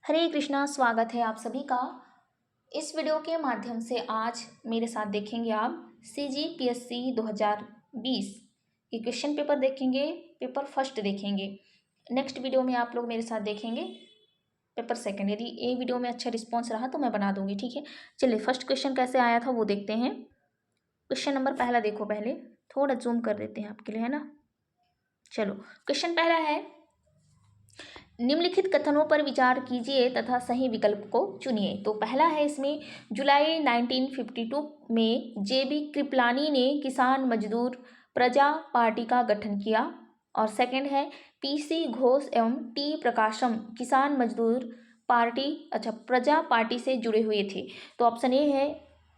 हरे कृष्णा। स्वागत है आप सभी का। इस वीडियो के माध्यम से आज मेरे साथ देखेंगे आप CGPSC 2020 के क्वेश्चन पेपर देखेंगे, पेपर फर्स्ट देखेंगे। नेक्स्ट वीडियो में आप लोग मेरे साथ देखेंगे पेपर सेकंड। यदि ये वीडियो में अच्छा रिस्पॉन्स रहा तो मैं बना दूंगी, ठीक है। चलिए फर्स्ट क्वेश्चन कैसे आया था वो देखते हैं। क्वेश्चन नंबर पहला देखो, पहले थोड़ा जूम कर देते हैं आपके लिए, है ना। चलो क्वेश्चन पहला है, निम्नलिखित कथनों पर विचार कीजिए तथा सही विकल्प को चुनिए। तो पहला है इसमें, जुलाई 1952 में JB कृपलानी ने किसान मजदूर प्रजा पार्टी का गठन किया। और सेकंड है, PC घोष एवं T प्रकाशम किसान मजदूर पार्टी प्रजा पार्टी से जुड़े हुए थे। तो ऑप्शन ए है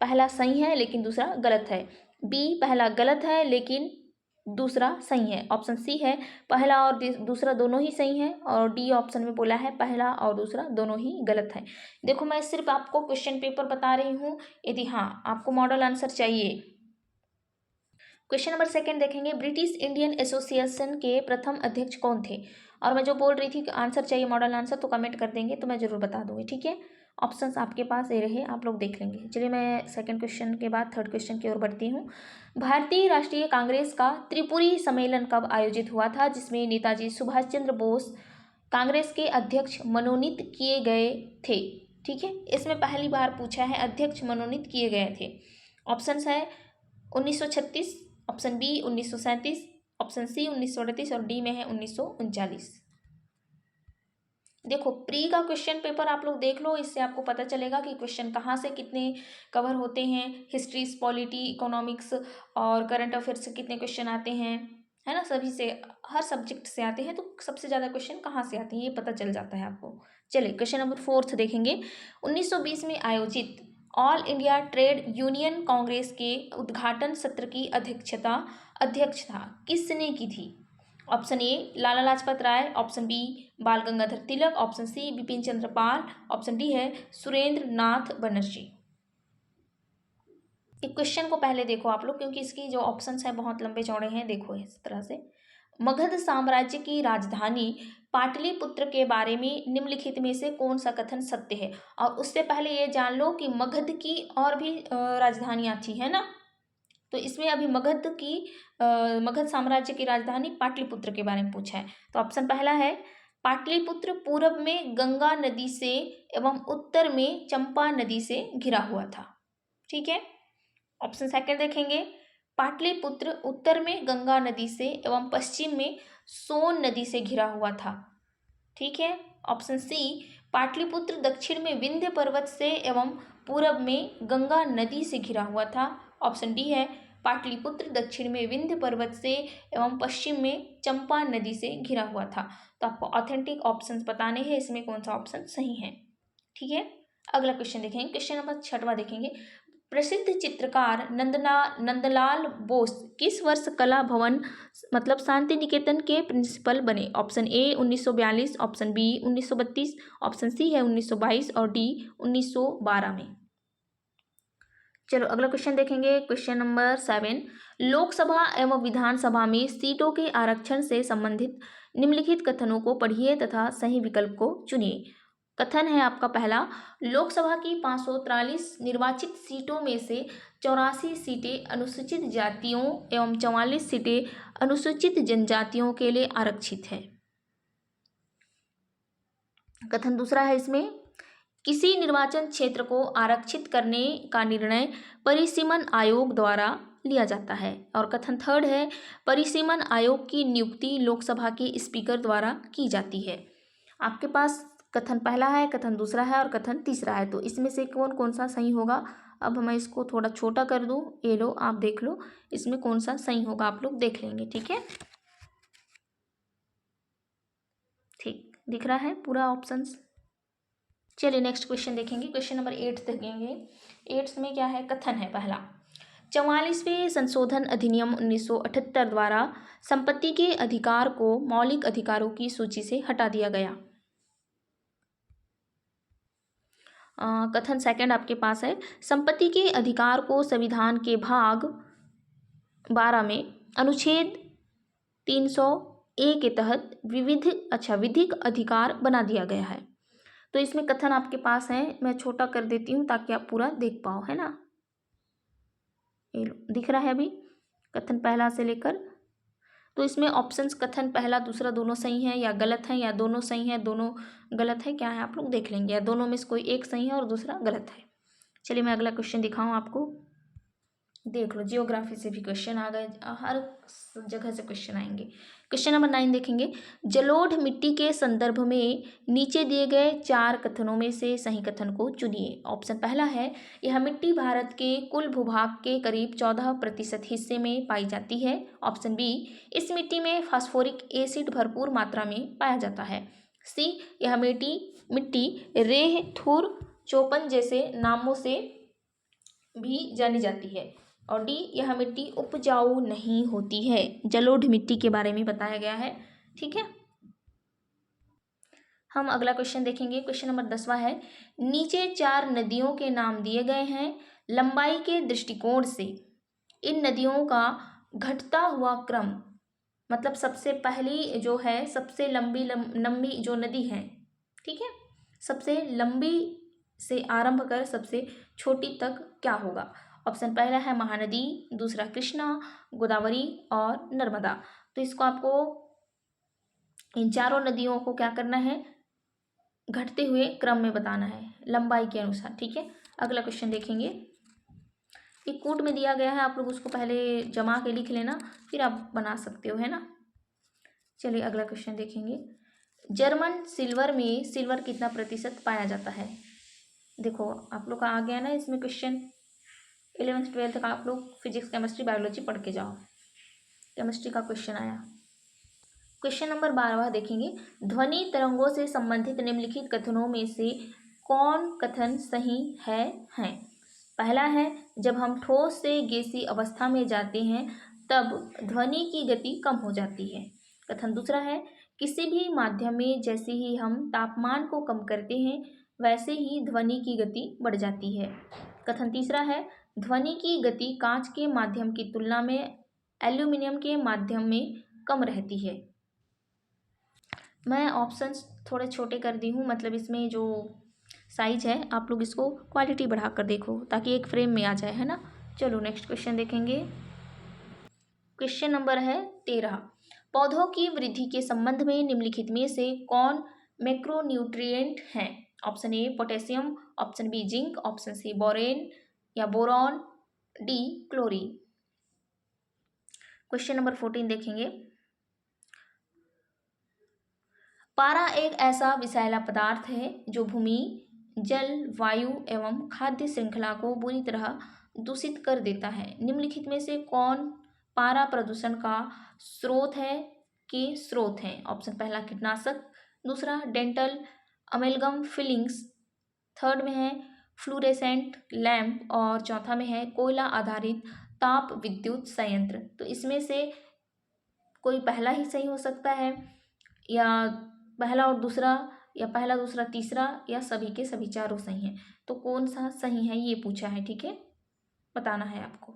पहला सही है लेकिन दूसरा गलत है। बी पहला गलत है लेकिन दूसरा सही है। ऑप्शन सी है पहला और दूसरा दोनों ही सही है। और डी ऑप्शन में बोला है पहला और दूसरा दोनों ही गलत है। देखो मैं सिर्फ आपको क्वेश्चन पेपर बता रही हूँ, यदि हाँ आपको मॉडल आंसर चाहिए। क्वेश्चन नंबर सेकंड देखेंगे, ब्रिटिश इंडियन एसोसिएशन के प्रथम अध्यक्ष कौन थे। और मैं जो बोल रही थी कि आंसर चाहिए मॉडल आंसर, तो कमेंट कर देंगे तो मैं जरूर बता दूंगी, ठीक है। ऑप्शंस आपके पास ये रहे, आप लोग देख लेंगे। चलिए मैं सेकंड क्वेश्चन के बाद थर्ड क्वेश्चन की ओर बढ़ती हूँ। भारतीय राष्ट्रीय कांग्रेस का त्रिपुरी सम्मेलन कब आयोजित हुआ था, जिसमें नेताजी सुभाष चंद्र बोस कांग्रेस के अध्यक्ष मनोनीत किए गए थे। ठीक है, इसमें पहली बार पूछा है अध्यक्ष मनोनीत किए गए थे। ऑप्शंस है 1936, ऑप्शन बी 1937, ऑप्शन सी 1938 और डी में है 1939। देखो प्री का क्वेश्चन पेपर आप लोग देख लो, इससे आपको पता चलेगा कि क्वेश्चन कहाँ से कितने कवर होते हैं। हिस्ट्री, पॉलिटी, इकोनॉमिक्स और करंट अफेयर्स से कितने क्वेश्चन आते हैं, है ना। सभी से, हर सब्जेक्ट से आते हैं, तो सबसे ज़्यादा क्वेश्चन कहाँ से आते हैं ये पता चल जाता है आपको। चलिए क्वेश्चन नंबर फोर्थ देखेंगे। 1920 में आयोजित all India trade union congress के उद्घाटन सत्र की अध्यक्षता किसने की थी। Option A Lala Lajpat Rai, option B Bal Gangadhar Tilak, option C Bipin Chandra Pal, option D है सुरेंद्र नाथ बनर्जी। एक क्वेश्चन को पहले देखो आप लोग, क्योंकि इसकी जो ऑप्शंस है बहुत लंबे चौड़े हैं। देखो इस तरह से, मगध साम्राज्य की राजधानी पाटलिपुत्र के बारे में निम्नलिखित में से कौन सा कथन सत्य है। और उससे पहले ये जान लो कि मगध की और भी राजधानियां थी, है ना। तो इसमें अभी मगध साम्राज्य की राजधानी पाटलिपुत्र के बारे में पूछा है। तो ऑप्शन पहला है, पाटलिपुत्र पूर्व में गंगा नदी से एवं उत्तर में चंपा नदी से घिरा हुआ था। ठीक है। ऑप्शन सेकंड देखेंगे, पाटलिपुत्र उत्तर में गंगा नदी से एवं पश्चिम में सोन नदी से घिरा हुआ था। ठीक है। ऑप्शन सी, पाटलिपुत्र दक्षिण में विंध्य पर्वत से एवं पूर्व में गंगा नदी से घिरा हुआ था। ऑप्शन डी है, पाटलिपुत्र दक्षिण में विंध्य पर्वत से एवं पश्चिम में चंपा नदी से घिरा हुआ था। तो आपको ऑथेंटिक ऑप्शंस बताने हैं, इसमें कौन सा ऑप्शन सही है। ठीक है। अगला क्वेश्चन देखेंगे, क्वेश्चन नंबर 6वां देखेंगे। प्रसिद्ध चित्रकार नंदलाल बोस किस वर्ष कला भवन शांति निकेतन के प्रिंसिपल बने। Option A 1942, option B 1932, option C है 1922 और डी 1912 में। चलो अगला क्वेश्चन देखेंगे, क्वेश्चन नंबर 7। लोकसभा एवं विधानसभा में सीटों के आरक्षण से संबंधित निम्नलिखित कथनों को पढ़िए तथा सही विकल्प को चुनिए। कथन है आपका पहला, लोकसभा की 543 निर्वाचित सीटों में से 84 सीटें अनुसूचित जातियों एवं 44 सीटें अनुसूचित जनजातियों के लिए आरक्षित है। कथन दूसरा है इसमें, किसी निर्वाचन क्षेत्र को आरक्षित करने का निर्णय परिसीमन आयोग द्वारा लिया जाता है। और कथन थर्ड है, परिसीमन आयोग की नियुक्ति लोकसभा के स्पीकर द्वारा की जाती है। आपके पास कथन पहला है, कथन दूसरा है और कथन तीसरा है। तो इसमें से कौन कौन सा सही होगा। अब मैं इसको थोड़ा छोटा कर दूं, ये लो आप देख लो, इसमें कौन सा सही होगा आप लोग देख लेंगे। ठीक है, ठीक दिख रहा है पूरा ऑप्शंस। चलिए नेक्स्ट क्वेश्चन देखेंगे, क्वेश्चन नंबर 8 देखेंगे। 8 में क्या है, कथन है पहला, 44वें संशोधन अधिनियम 1978 द्वारा संपत्ति के अधिकार को मौलिक अधिकारों की सूची से हटा दिया गया। कथन सेकंड आपके पास है, संपत्ति के अधिकार को संविधान के भाग 12 में अनुच्छेद 300A के तहत विधिक अधिकार बना दिया गया है। तो इसमें कथन आपके पास है, मैं छोटा कर देती हूँ ताकि आप पूरा देख पाओ, है ना। ये लो, दिख रहा है अभी कथन पहला से लेकर। तो इसमें ऑप्शंस कथन पहला दूसरा दोनों सही है या गलत है, या दोनों सही है दोनों गलत है, क्या है आप लोग देख लेंगे, या दोनों में से कोई एक सही है और दूसरा गलत है। चलिए मैं अगला क्वेश्चन दिखाऊं आपको। देख लो, जियोग्राफी से भी क्वेश्चन आ गए, हर जगह से क्वेश्चन आएंगे। क्वेश्चन नंबर 9 देखेंगे। जलोढ़ मिट्टी के संदर्भ में नीचे दिए गए 4 कथनों में से सही कथन को चुनिए। ऑप्शन पहला है, यह मिट्टी भारत के कुल भूभाग के करीब 14% हिस्से में पाई जाती है। ऑप्शन बी, इस मिट्टी में फास्फोरिक एसिड भरपूर मात्रा में पाया जाता है। सी, यह मिट्टी रेह, थुर, चौपन जैसे नामों से भी जानी जाती है। और डी, यह मिट्टी उपजाऊ नहीं होती है। जलोढ़ मिट्टी के बारे में बताया गया है, ठीक है। हम अगला क्वेश्चन देखेंगे। क्वेश्चन नंबर 10वां है, नीचे 4 नदियों के नाम दिए गए हैं। लंबाई के दृष्टिकोण से इन नदियों का घटता हुआ क्रम, मतलब सबसे पहली जो है, सबसे लंबी जो नदी है, ठीक है, सबसे लंबी से आरंभ कर सबसे छोटी तक क्या होगा। ऑप्शन पहला है महानदी, दूसरा कृष्णा, गोदावरी और नर्मदा। तो इसको आपको इन चारों नदियों को क्या करना है, घटते हुए क्रम में बताना है, लंबाई के अनुसार, ठीक है। अगला क्वेश्चन देखेंगे। एक कूट में दिया गया है, आप लोग उसको पहले जमा के लिख लेना, फिर आप बना सकते हो, है ना। चलिए अगला क्वेश्चन देखेंगे। जर्मन सिल्वर में सिल्वर कितना प्रतिशत पाया जाता है। देखो आप लोग का आ गया ना इसमें क्वेश्चन, 11th 12th का आप लोग फिजिक्स केमिस्ट्री बायोलॉजी पढ़ के जाओ, केमिस्ट्री का क्वेश्चन आया। क्वेश्चन नंबर 12 देखेंगे। ध्वनि तरंगों से संबंधित निम्नलिखित कथनों में से कौन कथन सही है। पहला है, जब हम ठोस से गैसीय अवस्था में जाते हैं तब ध्वनि की गति कम हो जाती है। कथन दूसरा है, किसी भी माध्यम में जैसे ही हम तापमान को कम करते हैं वैसे ही ध्वनि की गति बढ़ जाती है। कथन तीसरा है, ध्वनि की गति कांच के माध्यम की तुलना में एल्यूमिनियम के माध्यम में कम रहती है। मैं ऑप्शंस थोड़े छोटे कर दी हूँ, मतलब इसमें जो साइज है आप लोग इसको क्वालिटी बढ़ा कर देखो ताकि एक फ्रेम में आ जाए, है ना। चलो नेक्स्ट क्वेश्चन देखेंगे। क्वेश्चन नंबर है 13। पौधों की वृद्धि के संबंध में निम्नलिखित में से कौन मैक्रोन्यूट्रिएंट हैं। Option A potassium, option B zinc, option C boron या boron, D chlorine. Question number 14 देखेंगे। पारा एक ऐसा विषैला पदार्थ है जो भूमि, जल, वायु एवं खाद्य श्रृंखला को बुरी तरह दूषित कर देता है। निम्नलिखित में से कौन पारा प्रदूषण का स्रोत हैं। ऑप्शन पहला कीटनाशक, दूसरा डेंटल अमेलगम फिलिंग्स, थर्ड में है फ्लूरेसेंट लैंप और चौथा में है कोयला आधारित ताप विद्युत संयंत्र। तो इसमें से कोई पहला ही सही हो सकता है, या पहला और दूसरा, या पहला दूसरा तीसरा, या सभी के सभी चारों सही हैं। तो कौन सा सही है ये पूछा है, ठीक है, बताना है आपको।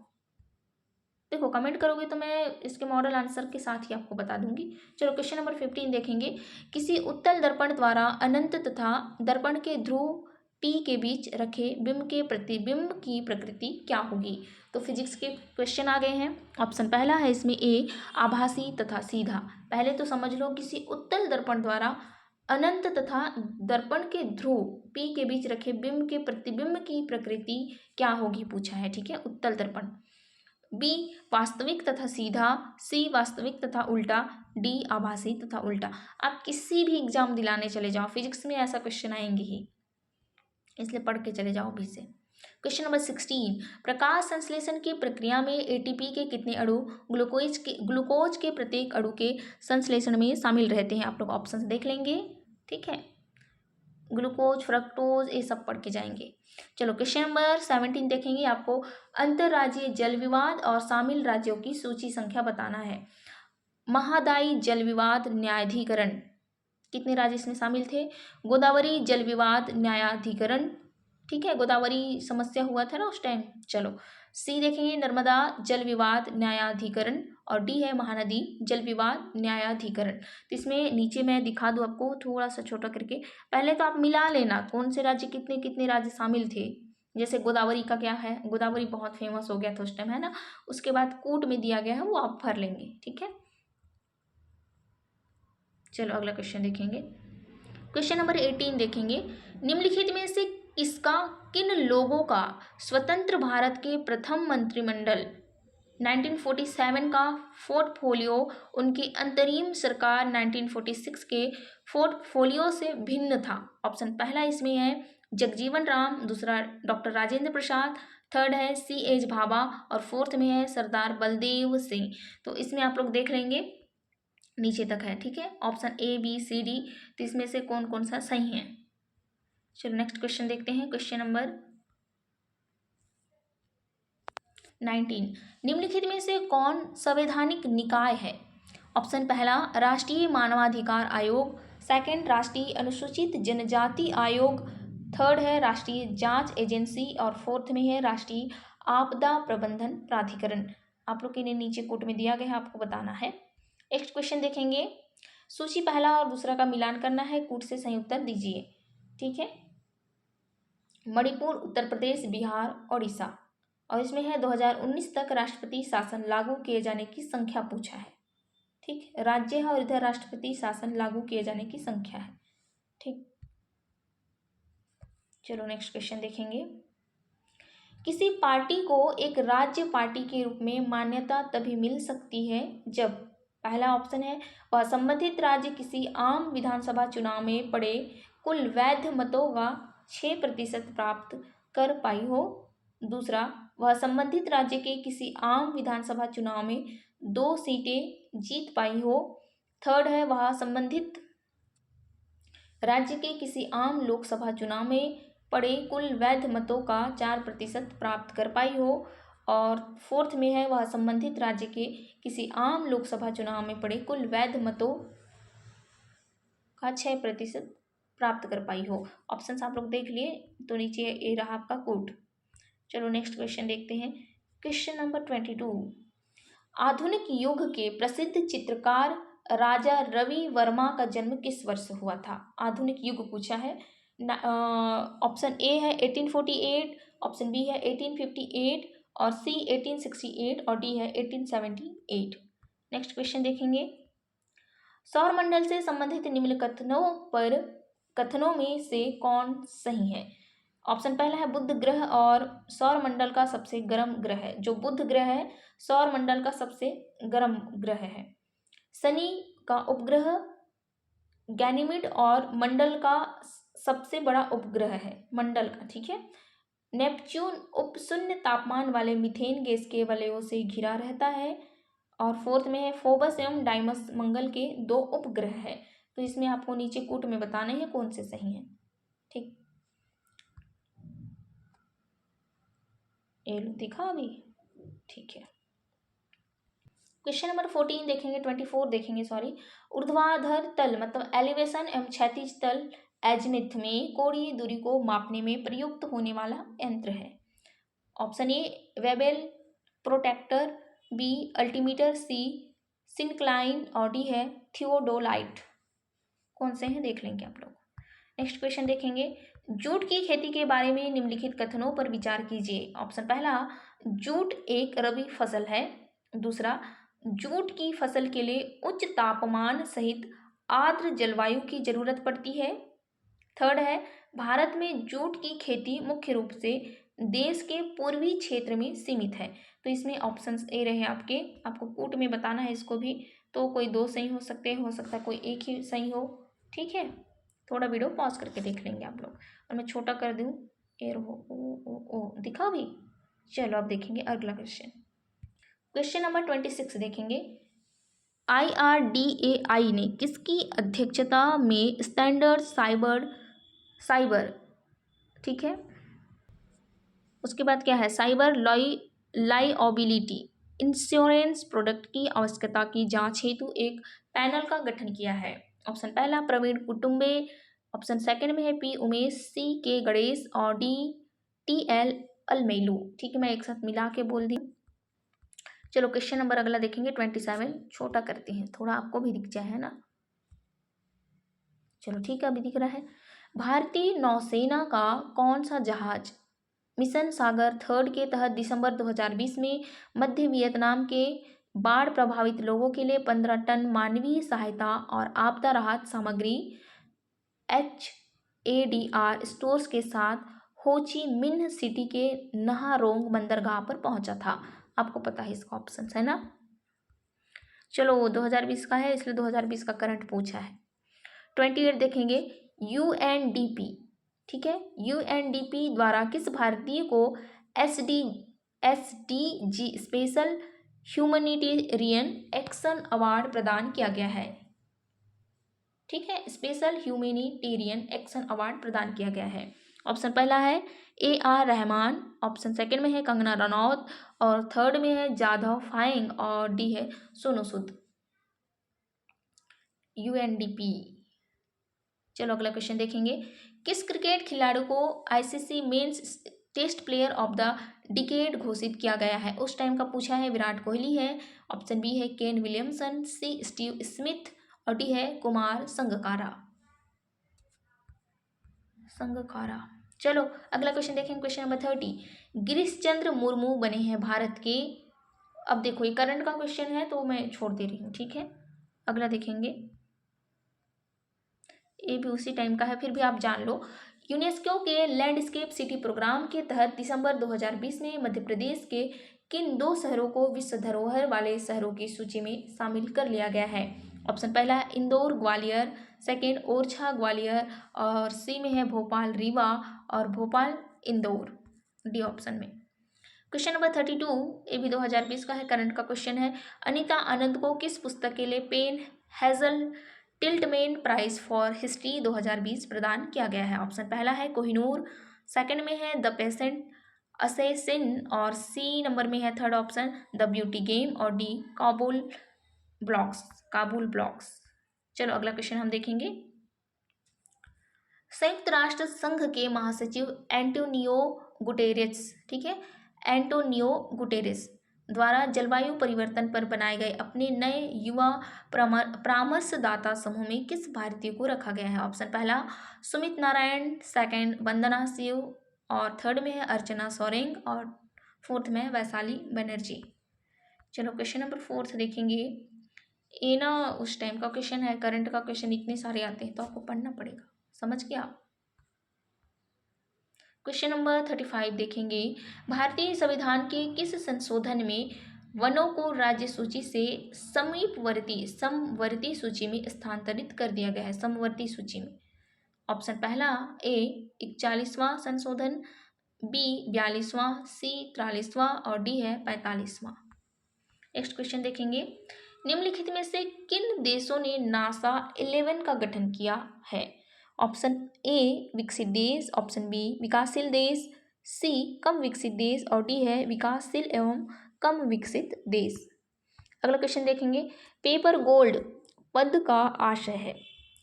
देखो कमेंट करोगे तो मैं इसके मॉडल आंसर के साथ ही आपको बता दूंगी। चलो क्वेश्चन नंबर 15 देखेंगे। किसी उत्तल दर्पण द्वारा अनंत तथा दर्पण के ध्रुव P के बीच रखे बिंब के प्रतिबिंब की प्रकृति क्या होगी। तो फिजिक्स के क्वेश्चन आ गए हैं। ऑप्शन पहला है इसमें ए आभासी तथा सीधा। पहले तो समझ लो, किसी उत्तल दर्पण द्वारा अनंत तथा दर्पण के ध्रुव P के बीच रखे बिंब के प्रतिबिंब की प्रकृति क्या होगी पूछा है, ठीक है, उत्तल दर्पण। बी वास्तविक तथा सीधा, सी वास्तविक तथा उल्टा, डी आभासी तथा उल्टा। आप किसी भी एग्जाम दिलाने चले जाओ, फिजिक्स में ऐसा क्वेश्चन आएंगे ही, इसलिए पढ़ के चले जाओ अभी से। Question number 16। प्रकाश संश्लेषण की प्रक्रिया में एटीपी के कितने अणु ग्लूकोज के प्रत्येक अणु के संश्लेषण में शामिल रहते हैं। आप लोग ऑप्शन देख लेंगे, ठीक है, ग्लूकोज, फ्रक्टोज, ये सब पढ़ के जाएंगे। चलो क्वेश्चन नंबर 17 देखेंगे। आपको अंतर्राज्यीय जल विवाद और शामिल राज्यों की सूची संख्या बताना है। महादायी जल विवाद न्यायाधिकरण, कितने राज्य इसमें शामिल थे। गोदावरी जल विवाद न्यायाधिकरण, ठीक है, गोदावरी समस्या हुआ था ना उस टाइम। चलो सी देखेंगे नर्मदा जल विवाद न्यायाधिकरण, और डी है महानदी जल विवाद न्यायाधिकरण। तो इसमें नीचे मैं दिखा दूँ आपको थोड़ा सा छोटा करके, पहले तो आप मिला लेना कौन से राज्य कितने कितने राज्य शामिल थे। जैसे गोदावरी का क्या है, गोदावरी बहुत फेमस हो गया था उस टाइम, है ना। उसके बाद कूट में दिया गया है, वो आप भर लेंगे, ठीक है। चलो अगला क्वेश्चन देखेंगे। क्वेश्चन नंबर 18 देखेंगे। निम्नलिखित में से किसका किन लोगों का स्वतंत्र भारत के प्रथम मंत्रिमंडल 1947 का पोर्टफोलियो उनकी अंतरिम सरकार 1946 के पोर्टफोलियो से भिन्न था। ऑप्शन पहला इसमें है जगजीवन राम, दूसरा डॉक्टर राजेंद्र प्रसाद, थर्ड है C.H. भाभा और फोर्थ में है सरदार बलदेव सिंह। तो इसमें आप लोग देख लेंगे नीचे तक है, ठीक है, option A B C D। तो इसमें से कौन कौन सा सही है। चलो नेक्स्ट क्वेश्चन देखते हैं। Question number 19। निम्नलिखित में से कौन संवैधानिक निकाय है। ऑप्शन पहला राष्ट्रीय मानवाधिकार आयोग, सेकंड राष्ट्रीय अनुसूचित जनजाति आयोग, थर्ड है राष्ट्रीय जांच एजेंसी और फोर्थ में है राष्ट्रीय आपदा प्रबंधन प्राधिकरण। आप लोग के लिए नीचे कोट में दिया गया है, आपको बताना है। नेक्स्ट क्वेश्चन देखेंगे। सूची पहला और दूसरा का मिलान करना है, कूट से सही उत्तर दीजिए, ठीक है। मणिपुर, उत्तर प्रदेश, बिहार, ओडिशा। और इसमें है 2019 तक राष्ट्रपति शासन लागू किए जाने की संख्या पूछा है, ठीक। राज्य है और इधर राष्ट्रपति शासन लागू किए जाने की संख्या है, ठीक। चलो नेक्स्ट क्वेश्चन देखेंगे। किसी पार्टी को एक राज्य पार्टी के रूप में मान्यता तभी मिल सकती है जब, पहला ऑप्शन है वह संबंधित राज्य किसी आम विधानसभा चुनाव में पड़े कुल वैध मतों का 6% प्राप्त कर पाई हो, दूसरा वह संबंधित राज्य के किसी आम विधानसभा चुनाव में 2 सीटें जीत पाई हो, थर्ड है वह संबंधित राज्य के किसी आम लोकसभा चुनाव में पड़े कुल वैध मतों का 4% प्राप्त कर पाई हो, और फोर्थ में है वह संबंधित राज्य के किसी आम लोकसभा चुनाव में पड़े कुल वैध मतों का 6% प्राप्त कर पाई हो। ऑप्शंस आप लोग देख लिए, तो नीचे ये रहा आपका कोड। चलो नेक्स्ट क्वेश्चन देखते हैं। Question number 22। आधुनिक युग के प्रसिद्ध चित्रकार राजा रवि वर्मा का जन्म किस वर्ष हुआ था। आधुनिक युग पूछा है। ऑप्शन ए है 1848, ऑप्शन बी है 1858 और सी 1868 और डी है 1878। नेक्स्ट क्वेश्चन देखेंगे। सौरमंडल से संबंधित निम्न कथनों में से कौन सही है। ऑप्शन पहला है बुध ग्रह और सौरमंडल का सबसे गर्म ग्रह है। जो बुध ग्रह है सौरमंडल का सबसे गर्म ग्रह है। शनि का उपग्रह गैनीमेड और मंडल का सबसे बड़ा उपग्रह है मंडल का, ठीक है। नेपच्यून उप शून्य तापमान वाले मीथेन गैस के वलयों से घिरा रहता है, और फोर्थ में है फोबस एवं डाइमस मंगल के 2 उपग्रह है। तो इसमें आपको नीचे कूट में बताने हैं कौन से सही हैं, ठीक। ये लो दिखा अभी, ठीक है। क्वेश्चन नंबर 14 देखेंगे, 24 देखेंगे सॉरी। ऊर्ध्वाधर तल मतलब एलिवेशन एवं क्षैतिज तल एजमिथ में कोणीय दूरी को मापने में प्रयुक्त होने वाला यंत्र है। Option A bevel protractor, B altimeter, C syncline और डी है थियोडोलाइट। कौन से हैं देख लेंगे आप लोग। नेक्स्ट क्वेश्चन देखेंगे। जूट की खेती के बारे में निम्नलिखित कथनों पर विचार कीजिए। ऑप्शन पहला जूट एक रबी फसल है, दूसरा जूट की फसल के लिए उच्च तापमान सहित आर्द्र जलवायु की जरूरत पड़ती है, थर्ड है भारत में जूट की खेती मुख्य रूप से देश के पूर्वी क्षेत्र में सीमित है। तो इसमें ऑप्शंस ए रहे आपके, आपको कूट में बताना है इसको भी। तो कोई 2 सही हो सकता है कोई एक ही सही हो, ठीक है। थोड़ा वीडियो पॉज करके देख लेंगे आप लोग, और मैं छोटा कर दूँ ए रहो ओ दिखा भी। चलो अब देखेंगे अगला क्वेश्चन। क्वेश्चन नंबर 26 देखेंगे। IRDAI ने किसकी अध्यक्षता में स्टैंडर्ड साइबर, ठीक है। उसके बाद क्या है साइबर लाइबिलिटी इंश्योरेंस प्रोडक्ट की आवश्यकता की जांच हेतु एक पैनल का गठन किया है। ऑप्शन पहला प्रवीण कुटुंबे, ऑप्शन सेकंड में है P उमेश, C के गणेश और D TL अलमेलू, ठीक है। मैं एक साथ मिला के बोल दी। चलो क्वेश्चन नंबर अगला देखेंगे 27, छोटा करते हैं थोड़ा, आपको भी दिख जाए है ना। चलो ठीक है, अभी दिख रहा है। भारतीय नौसेना का कौन सा जहाज मिशन सागर थर्ड के तहत दिसंबर 2020 में मध्य वियतनाम के बाढ़ प्रभावित लोगों के लिए 15 टन मानवीय सहायता और आपदा राहत सामग्री HADR स्टोर्स के साथ हो ची मिन्ह सिटी के नहारोंग बंदरगाह पर पहुंचा था? आपको पता है इसका ऑप्शन है ना। चलो 2020 का है इसलिए 2020 का करंट पूछा है। 28 देखेंगे, UNDP, ठीक है, UNDP द्वारा किस भारतीय को SDG special humanitarian action award प्रदान किया गया है? ठीक है, स्पेशल ह्यूमैनिटेरियन एक्शन अवार्ड प्रदान किया गया है। ऑप्शन पहला है AR रहमान, ऑप्शन सेकंड में है कंगना रनौत, और थर्ड में है जाधव फाइंग, और डी है सोनू सूद। UNDP। चलो अगला क्वेश्चन देखेंगे, किस क्रिकेट खिलाड़ी को ICC men's test player of the decade घोषित किया गया है? उस टाइम का पूछा है, विराट कोहली है, ऑप्शन बी है Kane Williamson, C Steve Smith, और डी है कुमार संगकारा। चलो अगला क्वेश्चन देखेंगे, क्वेश्चन नंबर 30, गिरीश चंद्र मुर्मू बने हैं भारत के, अब देखो ये करंट का क्वेश्चन है तो मैं छोड़ दे रही हूँ, ठीक है। अगला देखेंगे, ये भी उसी टाइम का है फिर भी आप जान लो। यूनेस्को के लैंडस्केप सिटी प्रोग्राम के तहत दिसंबर 2020 में मध्य प्रदेश के किन 2 शहरों को विश्व धरोहर वाले शहरों की सूची में शामिल कर लिया गया है? ऑप्शन पहला है इंदौर ग्वालियर, सेकेंड ओरछा ग्वालियर, और सी में है भोपाल रीवा, और भोपाल इंदौर, डी ऑप्शन में। क्वेश्चन नंबर 32, ये भी 2020 का है, करंट का क्वेश्चन है। अनीता आनंद को किस पुस्तक के लिए PEN Hessell Tiltman prize for history 2020 प्रदान किया गया है? ऑप्शन पहला है कोहिनूर, सेकंड में है द पेशेंट असेसिन, और सी नंबर में है third option the beauty game, और डी काबुल ब्लॉक्स। चलो अगला क्वेश्चन हम देखेंगे, संयुक्त राष्ट्र संघ के महासचिव एंटोनियो गुटेरेस, ठीक है, एंटोनियो गुटेरेस द्वारा जलवायु परिवर्तन पर बनाए गए अपने नए युवा परामर्शदाता समूह में किस भारतीय को रखा गया है? ऑप्शन पहला सुमित नारायण, सेकंड वंदना शिव, और थर्ड में है अर्चना सोरेंग, और फोर्थ में है वैशाली बनर्जी। चलो क्वेश्चन नंबर 4 देखेंगे, ये ना उस टाइम का क्वेश्चन है, करंट का क्वेश्चन इतने सारे आते हैं तो आपको पढ़ना पड़ेगा, समझ गया आप। क्वेश्चन नंबर 35 देखेंगे, भारतीय संविधान के किस संशोधन में वनों को राज्य सूची से समवर्ती सूची में स्थानांतरित कर दिया गया है? समवर्ती सूची में, ऑप्शन पहला ए 41वां संशोधन, बी 42वां, सी 43वां, और डी है 45वां। नेक्स्ट क्वेश्चन देखेंगे, निम्नलिखित में से किन देशों ने नासा 11 का गठन किया है? ऑप्शन ए विकसित देश, ऑप्शन बी विकासशील देश, सी कम विकसित देश, और डी है विकासशील एवं कम विकसित देश। अगला क्वेश्चन देखेंगे, पेपर गोल्ड पद का आशय है?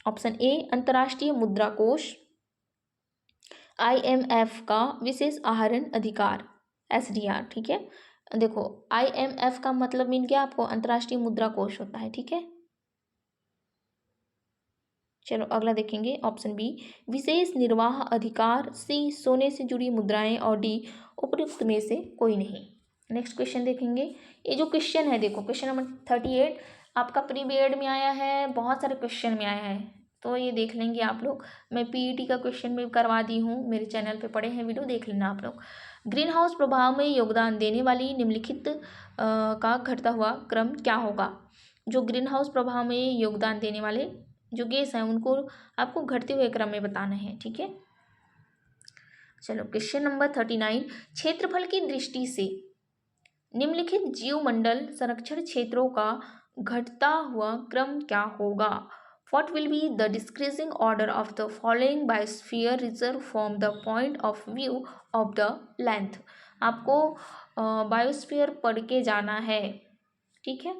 ऑप्शन ए अंतर्राष्ट्रीय मुद्रा कोष, IMF का विशेष आहरण अधिकार SDR, ठीक है। देखो IMF का मतलब मीन क्या आपको, अंतर्राष्ट्रीय मुद्रा कोष होता है, ठीक है। चलो अगला देखेंगे, ऑप्शन बी विशेष निर्वाह अधिकार, सी सोने से जुड़ी मुद्राएं, और डी उपयुक्त में से कोई नहीं। नेक्स्ट क्वेश्चन देखेंगे, ये जो क्वेश्चन है देखो क्वेश्चन नंबर 38 आपका प्री बीएड में आया है, बहुत सारे क्वेश्चन में आया है तो ये देख लेंगे आप लोग। मैं PET का क्वेश्चन भी करवा दी हूँ, मेरे चैनल पे पड़े हैं वीडियो, देख लेना आप लोग। ग्रीन हाउस प्रभाव में योगदान देने वाली निम्नलिखित का घटता हुआ क्रम क्या होगा? जो ग्रीन हाउस प्रभाव में योगदान देने वाले जो गैस हैं उनको आपको घटते हुए क्रम में बताना है, ठीक है। चलो क्वेश्चन नंबर 39, क्षेत्रफल की दृष्टि से निम्नलिखित जीवमंडल संरक्षण क्षेत्रों का घटता हुआ क्रम क्या होगा? What will be the decreasing order of the following biosphere reserve from the point of view of the length? आपको बायोस्फीयर पढ़ के जाना है, ठीक है।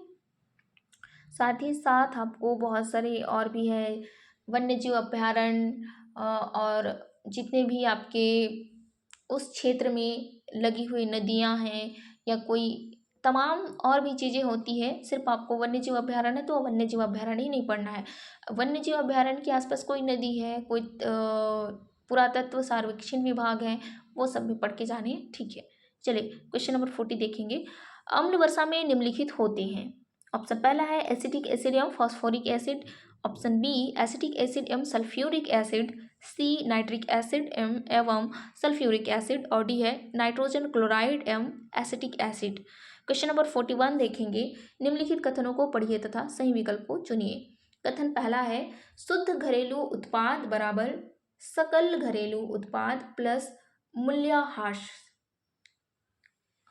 साथ ही साथ आपको बहुत सारे और भी है, वन्य जीव अभ्यारण्य और जितने भी आपके उस क्षेत्र में लगी हुई नदियां हैं या कोई तमाम और भी चीज़ें होती है। सिर्फ आपको वन्यजीव अभ्यारण्य तो वन्यजीव अभ्यारण्य ही नहीं पढ़ना है। वन्यजीव अभ्यारण्य के आसपास कोई नदी है, कोई पुरातत्व सर्वेक्षण विभाग है, वो सब भी पढ़ के जाने हैं, ठीक है। चलिए क्वेश्चन नंबर 40 देखेंगे। अम्ल वर्षा में निम्नलिखित होते हैं। ऑप्शन पहला है एसिटिक एसिड एवं phosphoric acid, option B acetic acid एवं sulphuric acid, C nitric acid एवं सल्फ्यूरिक एसिड, और डी है नाइट्रोजन क्लोराइड एवं एसिटिक एसिड। क्वेश्चन नंबर 41 देखेंगे। निम्नलिखित कथनों को पढ़िए तथा सही विकल्प को चुनिए। कथन पहला है शुद्ध घरेलू उत्पाद बराबर सकल घरेलू उत्पाद प्लस मूल्यह्रास।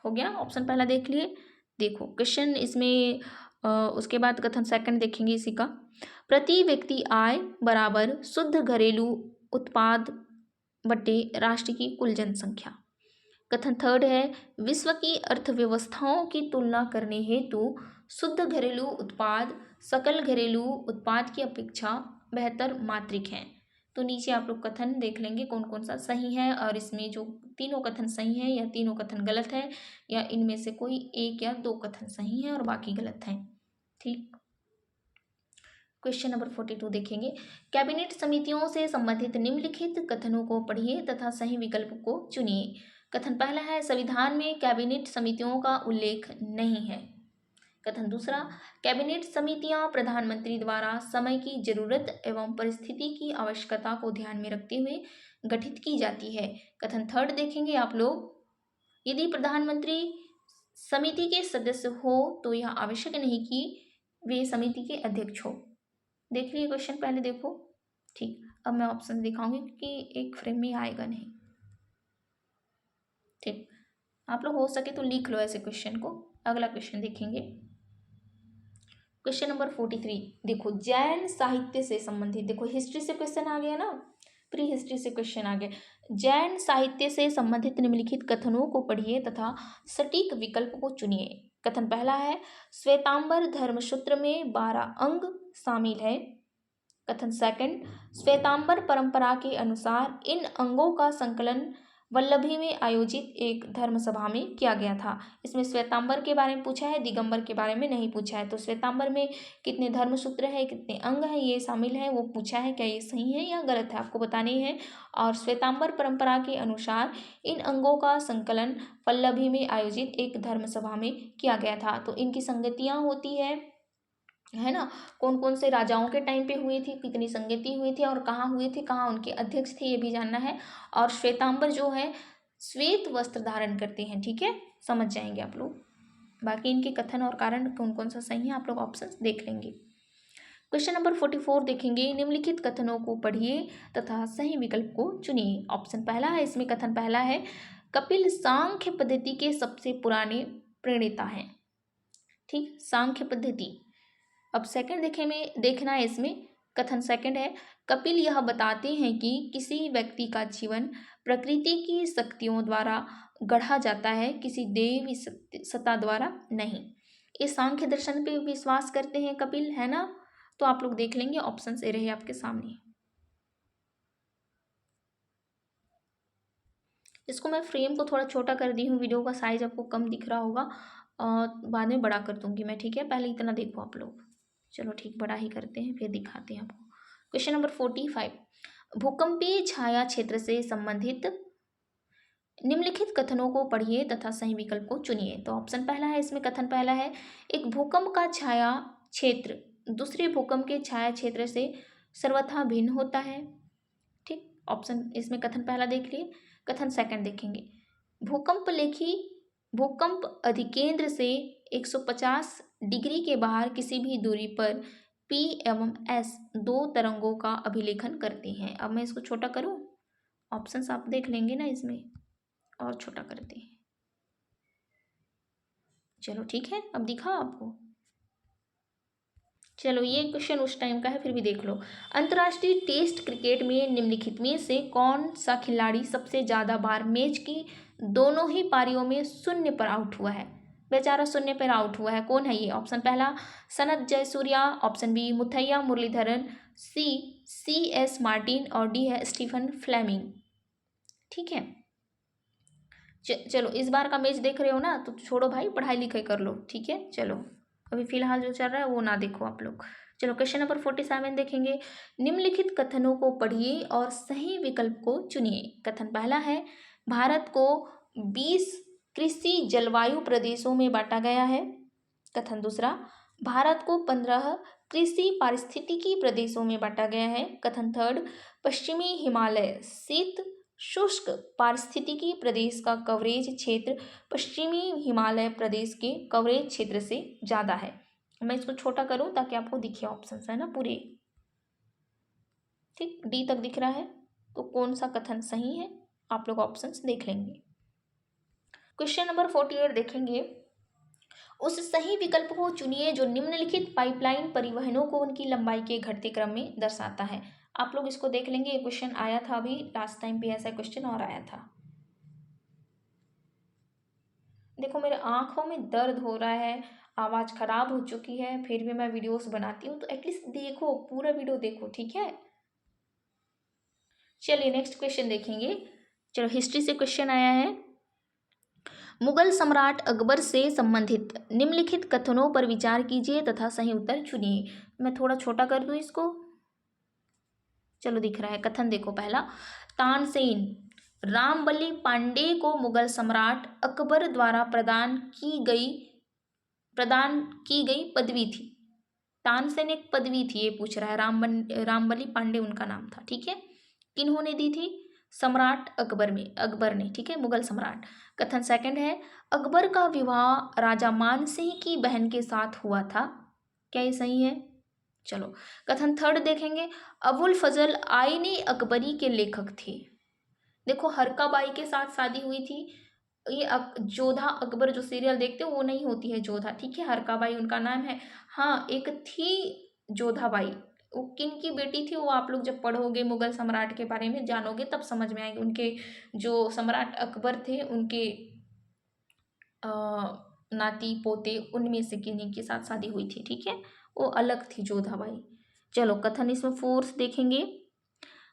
हो गया, ऑप्शन पहला देख लिए। देखो क्वेश्चन इसमें उसके बाद कथन सेकंड देखेंगे इसी का। प्रति व्यक्ति आय बराबर शुद्ध घरेलू उत्पाद बटे राष्ट्र की कुल जनसंख्या। कथन थर्ड है विश्व की अर्थव्यवस्थाओं की तुलना करने हेतु शुद्ध घरेलू उत्पाद सकल घरेलू उत्पाद की अपेक्षा बेहतर मात्रिक हैं। तो नीचे आप लोग कथन देख लेंगे कौन कौन सा सही है, और इसमें जो तीनों कथन सही है या तीनों कथन गलत है, या इनमें से कोई एक या दो कथन सही है और बाकी गलत हैं। ठीक, क्वेश्चन नंबर 42 देखेंगे। कैबिनेट समितियों से संबंधित निम्नलिखित कथनों को पढ़िए तथा सही विकल्प को चुनिए। कथन पहला है संविधान में कैबिनेट समितियों का उल्लेख नहीं है। कथन दूसरा, कैबिनेट समितियां प्रधानमंत्री द्वारा समय की जरूरत एवं परिस्थिति की आवश्यकता को ध्यान में रखते हुए गठित की जाती है। कथन थर्ड देखेंगे आप लोग, यदि प्रधानमंत्री समिति के सदस्य हो तो यह आवश्यक नहीं कि वे समिति के अध्यक्ष हो। देख लिए क्वेश्चन पहले देखो। ठीक, अब मैं ऑप्शन दिखाऊंगी कि एक फ्रेम में आएगा नहीं। ठीक, आप लोग हो सके तो लिख लो ऐसे क्वेश्चन को। अगला क्वेश्चन देखेंगे, क्वेश्चन नंबर 43। देखो जैन साहित्य से संबंधित, देखो हिस्ट्री से क्वेश्चन आ गया ना, प्री हिस्ट्री से क्वेश्चन आ गया। जैन साहित्य से संबंधित निम्नलिखित कथनों को पढ़िए तथा सटीक विकल्प को चुनिए। कथन पहला है श्वेतांबर धर्मसूत्र में 12 अंग शामिल है। कथन सेकंड, श्वेतांबर परंपरा के अनुसार इन अंगों का संकलन वल्लभी में आयोजित एक धर्म सभा में किया गया था। इसमें श्वेतांबर के बारे में पूछा है, दिगंबर के बारे में नहीं पूछा है। तो श्वेतांबर में कितने धर्मसूत्र है, कितने अंग हैं, ये शामिल है, वो पूछा है। क्या ये सही है या गलत है आपको बतानी है। और श्वेतांबर परंपरा के अनुसार इन अंगों का संकलन वल्लभी में आयोजित एक धर्म सभा में किया गया था। तो इनकी संगतियाँ होती है ना, कौन कौन से राजाओं के टाइम पे हुई थी, कितनी संगति हुई थी और कहाँ हुई थी, कहाँ उनके अध्यक्ष थे, ये भी जानना है। और श्वेतांबर जो है श्वेत वस्त्र धारण करते हैं। ठीक है, समझ जाएंगे आप लोग। बाकी इनके कथन और कारण कौन कौन सा सही है आप लोग ऑप्शन देख लेंगे। क्वेश्चन नंबर 44 देखेंगे। निम्नलिखित कथनों को पढ़िए तथा सही विकल्प को चुनिए। ऑप्शन पहला है, इसमें कथन पहला है कपिल सांख्य पद्धति के सबसे पुराने प्रणेता हैं। ठीक, सांख्य पद्धति। अब सेकंड देखना है इसमें, कथन सेकंड है कपिल यह बताते हैं कि किसी व्यक्ति का जीवन प्रकृति की शक्तियों द्वारा गढ़ा जाता है, किसी देवी सत्ता द्वारा नहीं। इस सांख्य दर्शन पे विश्वास करते हैं कपिल, है ना। तो आप लोग देख लेंगे, ऑप्शन ए रहे आपके सामने। इसको मैं फ्रेम को थोड़ा छोटा कर दी हूँ, वीडियो का साइज आपको कम दिख रहा होगा, बाद में बड़ा कर दूंगी मैं। ठीक है, पहले इतना देखो आप लोग। चलो ठीक, बड़ा ही करते हैं फिर दिखाते हैं आपको। Question number 45। भूकंपीय छाया क्षेत्र से संबंधित निम्नलिखित कथनों को पढ़िए तथा सही विकल्प को चुनिए। तो ऑप्शन पहला है, इसमें कथन पहला है एक भूकंप का छाया क्षेत्र दूसरे भूकंप के छाया क्षेत्र से सर्वथा भिन्न होता है। ठीक, ऑप्शन इसमें कथन पहला देख लिए। कथन सेकंड देखेंगे, भूकंप अधिकेंद्र से 150 डिग्री के बाहर किसी भी दूरी पर P एवं S दो तरंगों का अभिलेखन करते हैं। अब मैं इसको छोटा करूं, ऑप्शंस आप देख लेंगे ना, इसमें और छोटा करते हैं। चलो ठीक है, अब दिखा आपको। चलो ये क्वेश्चन उस टाइम का है, फिर भी देख लो। अंतर्राष्ट्रीय टेस्ट क्रिकेट में निम्नलिखित में से कौन सा खिलाड़ी सबसे ज़्यादा बार मैच की दोनों ही पारियों में शून्य पर आउट हुआ है। बेचारा शून्य पर आउट हुआ है, कौन है ये। ऑप्शन पहला Sanath Jayasuriya, option B Muttiah Muralitharan, C.S. Martin, और डी है स्टीफन फ्लेमिंग। ठीक है, चलो इस बार का मैच देख रहे हो ना, तो छोड़ो भाई, पढ़ाई लिखाई कर लो, ठीक है। चलो अभी फिलहाल जो चल रहा है वो ना देखो आप लोग। चलो क्वेश्चन नंबर 47 देखेंगे। निम्नलिखित कथनों को पढ़िए और सही विकल्प को चुनिए। कथन पहला है, भारत को 20 कृषि जलवायु प्रदेशों में बांटा गया है। कथन दूसरा, भारत को 15 कृषि पारिस्थितिकी प्रदेशों में बांटा गया है। कथन थर्ड, पश्चिमी हिमालय शीत शुष्क पारिस्थितिकी प्रदेश का कवरेज क्षेत्र पश्चिमी हिमालय प्रदेश के कवरेज क्षेत्र से ज़्यादा है। मैं इसको छोटा करूं ताकि आपको दिखे ऑप्शन है ना पूरे, ठीक। डी तक दिख रहा है, तो कौन सा कथन सही है आप लोग ऑप्शंस देख लेंगे। क्वेश्चन नंबर 48 देखेंगे। उस सही विकल्प को चुनिए जो निम्नलिखित पाइपलाइन परिवहनों को उनकी लंबाई के घटते क्रम में दर्शाता है। आप लोग इसको देख लेंगे, ये क्वेश्चन आया था अभी लास्ट टाइम भी, ऐसा क्वेश्चन और आया था। देखो मेरे आंखों में दर्द हो रहा है, आवाज़ खराब हो चुकी है, फिर भी मैं वीडियोस बनाती हूँ, तो एटलीस्ट देखो, पूरा वीडियो देखो, ठीक है। चलिए नेक्स्ट क्वेश्चन देखेंगे। चलो हिस्ट्री से क्वेश्चन आया है। मुगल सम्राट अकबर से संबंधित निम्नलिखित कथनों पर विचार कीजिए तथा सही उत्तर चुनिए। मैं थोड़ा छोटा कर दूं इसको, चलो दिख रहा है। कथन देखो पहला, तानसेन रामबली पांडे को मुगल सम्राट अकबर द्वारा प्रदान की गई पदवी थी। तानसेन एक पदवी थी, ये पूछ रहा है। रामबली पांडे उनका नाम था, ठीक है। किन्होंने दी थी? सम्राट अकबर ने, ठीक है, मुगल सम्राट। कथन सेकंड है, अकबर का विवाह राजा मान सिंह की बहन के साथ हुआ था। क्या ये सही है? चलो कथन थर्ड देखेंगे। अबुल फजल आईने अकबरी के लेखक थे। देखो हरका बाई के साथ शादी हुई थी। ये जोधा अकबर जो सीरियल देखते हो वो नहीं होती है जोधा, ठीक है, हरका बाई उनका नाम है। हाँ एक थी जोधा बाई, वो किन की बेटी थी वो आप लोग जब पढ़ोगे मुगल सम्राट के बारे में जानोगे तब समझ में आएंगे। उनके जो सम्राट अकबर थे उनके नाती पोते, उनमें से किन्हीं के साथ शादी हुई थी, ठीक है, वो अलग थी जोधा बाई। चलो कथन इसमें फोर्थ देखेंगे,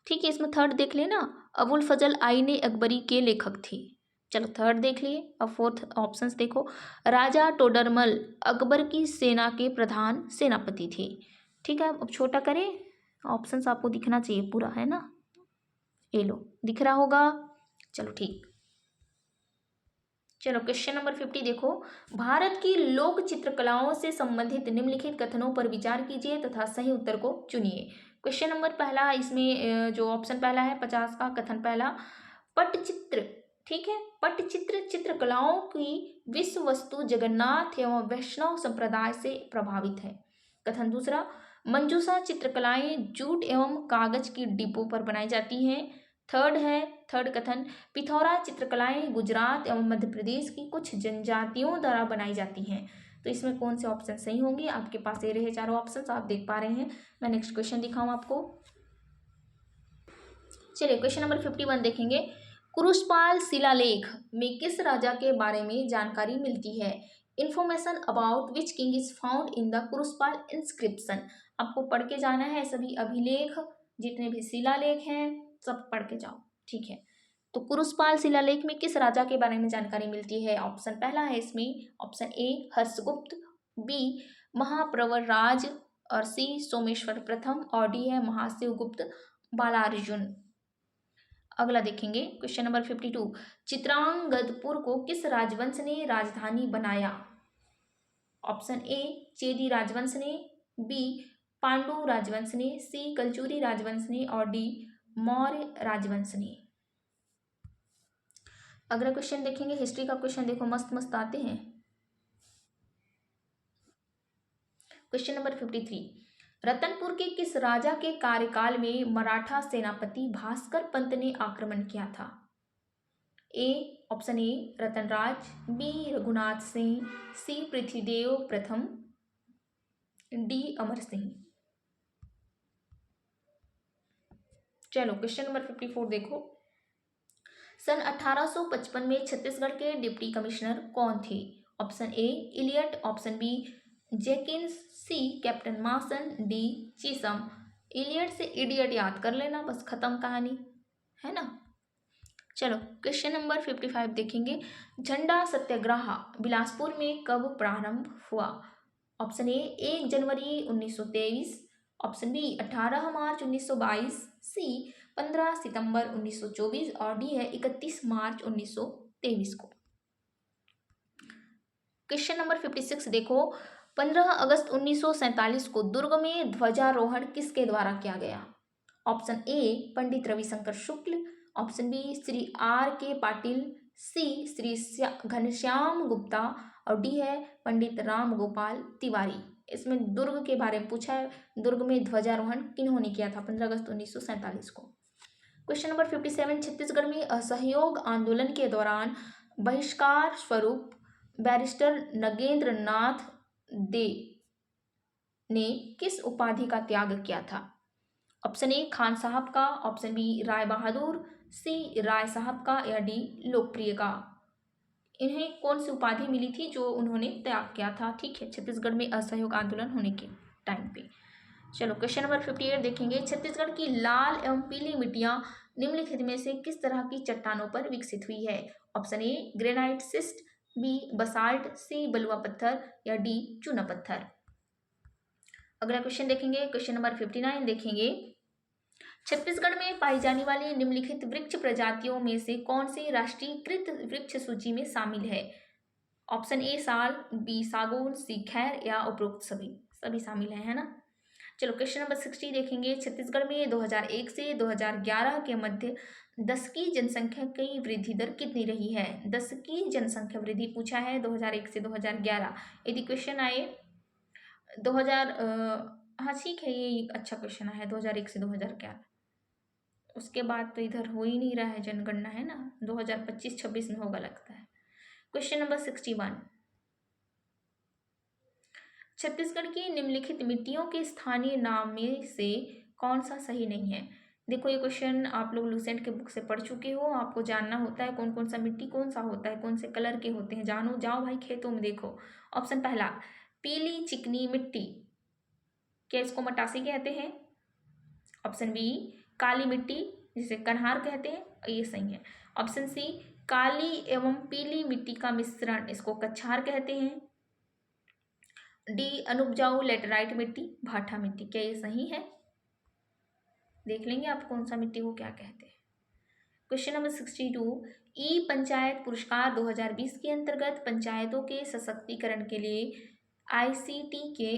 ठीक है। इसमें थर्ड देख लेना, अबुल फजल आईने अकबरी के लेखक थे। चलो थर्ड देख लिए। अब फोर्थ ऑप्शंस देखो, राजा टोडरमल अकबर की सेना के प्रधान सेनापति थे, ठीक है। अब छोटा करें, ऑप्शंस आपको दिखना चाहिए पूरा, है ना, ये लो दिख रहा होगा। चलो ठीक। चलो क्वेश्चन नंबर 50 देखो। भारत की लोक चित्रकलाओं से संबंधित निम्नलिखित कथनों पर विचार कीजिए तथा सही उत्तर को चुनिए। क्वेश्चन नंबर पहला, इसमें जो ऑप्शन पहला है 50 का, कथन पहला, पटचित्र, ठीक है, पटचित्र चित्रकलाओं की विश्व वस्तु जगन्नाथ एवं वैष्णव संप्रदाय से प्रभावित है। कथन दूसरा, मंजूषा चित्रकलाएं जूट एवं कागज की डिब्बों पर बनाई जाती हैं। थर्ड कथन, पिथौरा चित्रकलाएं गुजरात एवं मध्य प्रदेश की कुछ जनजातियों द्वारा बनाई जाती हैं। तो इसमें कौन से ऑप्शन सही होंगे? आपके पास ये रहे चारों ऑप्शन, आप देख पा रहे हैं। मैं नेक्स्ट क्वेश्चन दिखाऊं आपको। चलिए क्वेश्चन नंबर 51 देखेंगे। कुरुशपाल शिलालेख में किस राजा के बारे में जानकारी मिलती है? Information about which king is found in the Kurushpal inscription. आपको पढ़ के जाना है सभी अभिलेख, जितने भी शिलालेख हैं सब पढ़ के जाओ, ठीक है। तो कुरुशपाल शिलालेख में किस राजा के बारे में जानकारी मिलती है? ऑप्शन पहला है इसमें, ऑप्शन ए हर्षगुप्त, बी महाप्रवर राज, और सी सोमेश्वर प्रथम, और डी है महाशिवगुप्त बालार्जुन। अगला देखेंगे क्वेश्चन नंबर 52। चित्रांगदपुर को किस राजवंश ने राजधानी बनाया? ऑप्शन ए चेदी राजवंश ने, बी पांडु राजवंश ने, सी कलचुरी राजवंश ने, और डी मौर्य राजवंश ने। अगला क्वेश्चन देखेंगे, हिस्ट्री का क्वेश्चन देखो मस्त मस्त आते हैं। Question number 53। रतनपुर के किस राजा के कार्यकाल में मराठा सेनापति भास्कर पंत ने आक्रमण किया था? A option A Ratanraj, B Raghunath Singh, C Prithvidev प्रथम, डी अमर सिंह। चलो क्वेश्चन नंबर 54 देखो। सन 1855 में छत्तीसगढ़ के डिप्टी कमिश्नर कौन थे? Option A Elliot, option B Jenkins, C captain Mason, D Chisholm. Elliot से इडियट याद कर लेना, बस खत्म कहानी, है ना। चलो क्वेश्चन नंबर 55 देखेंगे। झंडा सत्याग्रह बिलासपुर में कब प्रारंभ हुआ? ऑप्शन ए 1 जनवरी 1923, ऑप्शन बी 18 मार्च 1922, सी 15 सितंबर 1924 और डी है 31 मार्च 1923 को। क्वेश्चन नंबर 56 देखो। 15 अगस्त 1947 को दुर्ग में ध्वजारोहण किसके द्वारा किया गया? Option A Pandit Ravishankar Shukla, option B Shri R K Patil, सी श्री घनश्याम गुप्ता और डी है पंडित राम गोपाल तिवारी। इसमें दुर्ग के बारे में पूछा है। दुर्ग में ध्वजारोहण किन्होंने किया था 15 अगस्त 1947 को? क्वेश्चन नंबर 57 छत्तीसगढ़ में असहयोग आंदोलन के दौरान बहिष्कार स्वरूप बैरिस्टर नगेंद्र नाथ दे ने किस उपाधि का त्याग किया था? ऑप्शन ए खान साहब का, ऑप्शन बी राय बहादुर, सी राय साहब का या डी लोकप्रिय का। इन्हें कौन सी उपाधि मिली थी जो उन्होंने त्याग किया था? ठीक है, छत्तीसगढ़ में असहयोग आंदोलन होने के टाइम पे। चलो क्वेश्चन नंबर 58 देखेंगे। छत्तीसगढ़ की लाल एवं पीली मिट्टियां निम्नलिखित में से किस तरह की चट्टानों पर विकसित हुई है? Option A granite schist, B basalt, C बलुआ पत्थर या डी चूना पत्थर। अगला क्वेश्चन देखेंगे। क्वेश्चन नंबर 59 देखेंगे। छत्तीसगढ़ में पाई जाने वाली निम्नलिखित वृक्ष प्रजातियों में से कौन सी राष्ट्रीयकृत वृक्ष सूची में शामिल है? ऑप्शन ए साल, बी सागौन, सी खैर या उपरोक्त सभी शामिल है ना। चलो क्वेश्चन नंबर 60 देखेंगे। छत्तीसगढ़ में 2001 से 2011 के मध्य दशकीय जनसंख्या की वृद्धि दर कितनी रही है? दशकीय जनसंख्या वृद्धि पूछा है 2001 से 2011। यदि क्वेश्चन आए 2000 हाँ ठीक है, ये अच्छा क्वेश्चन है 2001 से 2011। उसके बाद तो इधर हो ही नहीं रहा है जनगणना, है ना, 2025-26 में होगा लगता है। क्वेश्चन नंबर 61 छत्तीसगढ़ की निम्नलिखित मिट्टियों के स्थानीय नाम में से कौन सा सही नहीं है? देखो ये क्वेश्चन आप लोग लूसेंट के बुक से पढ़ चुके हो। आपको जानना होता है कौन कौन सा मिट्टी कौन सा होता है, कौन से कलर के होते हैं। जानो, जाओ भाई खेतों में देखो। ऑप्शन पहला पीली चिकनी मिट्टी, क्या इसको मटासी कहते हैं? ऑप्शन बी काली मिट्टी जिसे कन्हार कहते हैं, ये सही है। ऑप्शन सी काली एवं पीली मिट्टी का मिश्रण, इसको कछार कहते हैं। डी अनुपजाऊ लेटराइट मिट्टी, भाठा मिट्टी, क्या ये सही है? देख लेंगे आप कौन सा मिट्टी को क्या कहते हैं। क्वेश्चन नंबर 62 ई पंचायत पुरस्कार 2020 के अंतर्गत पंचायतों के सशक्तिकरण के लिए आईसीटी के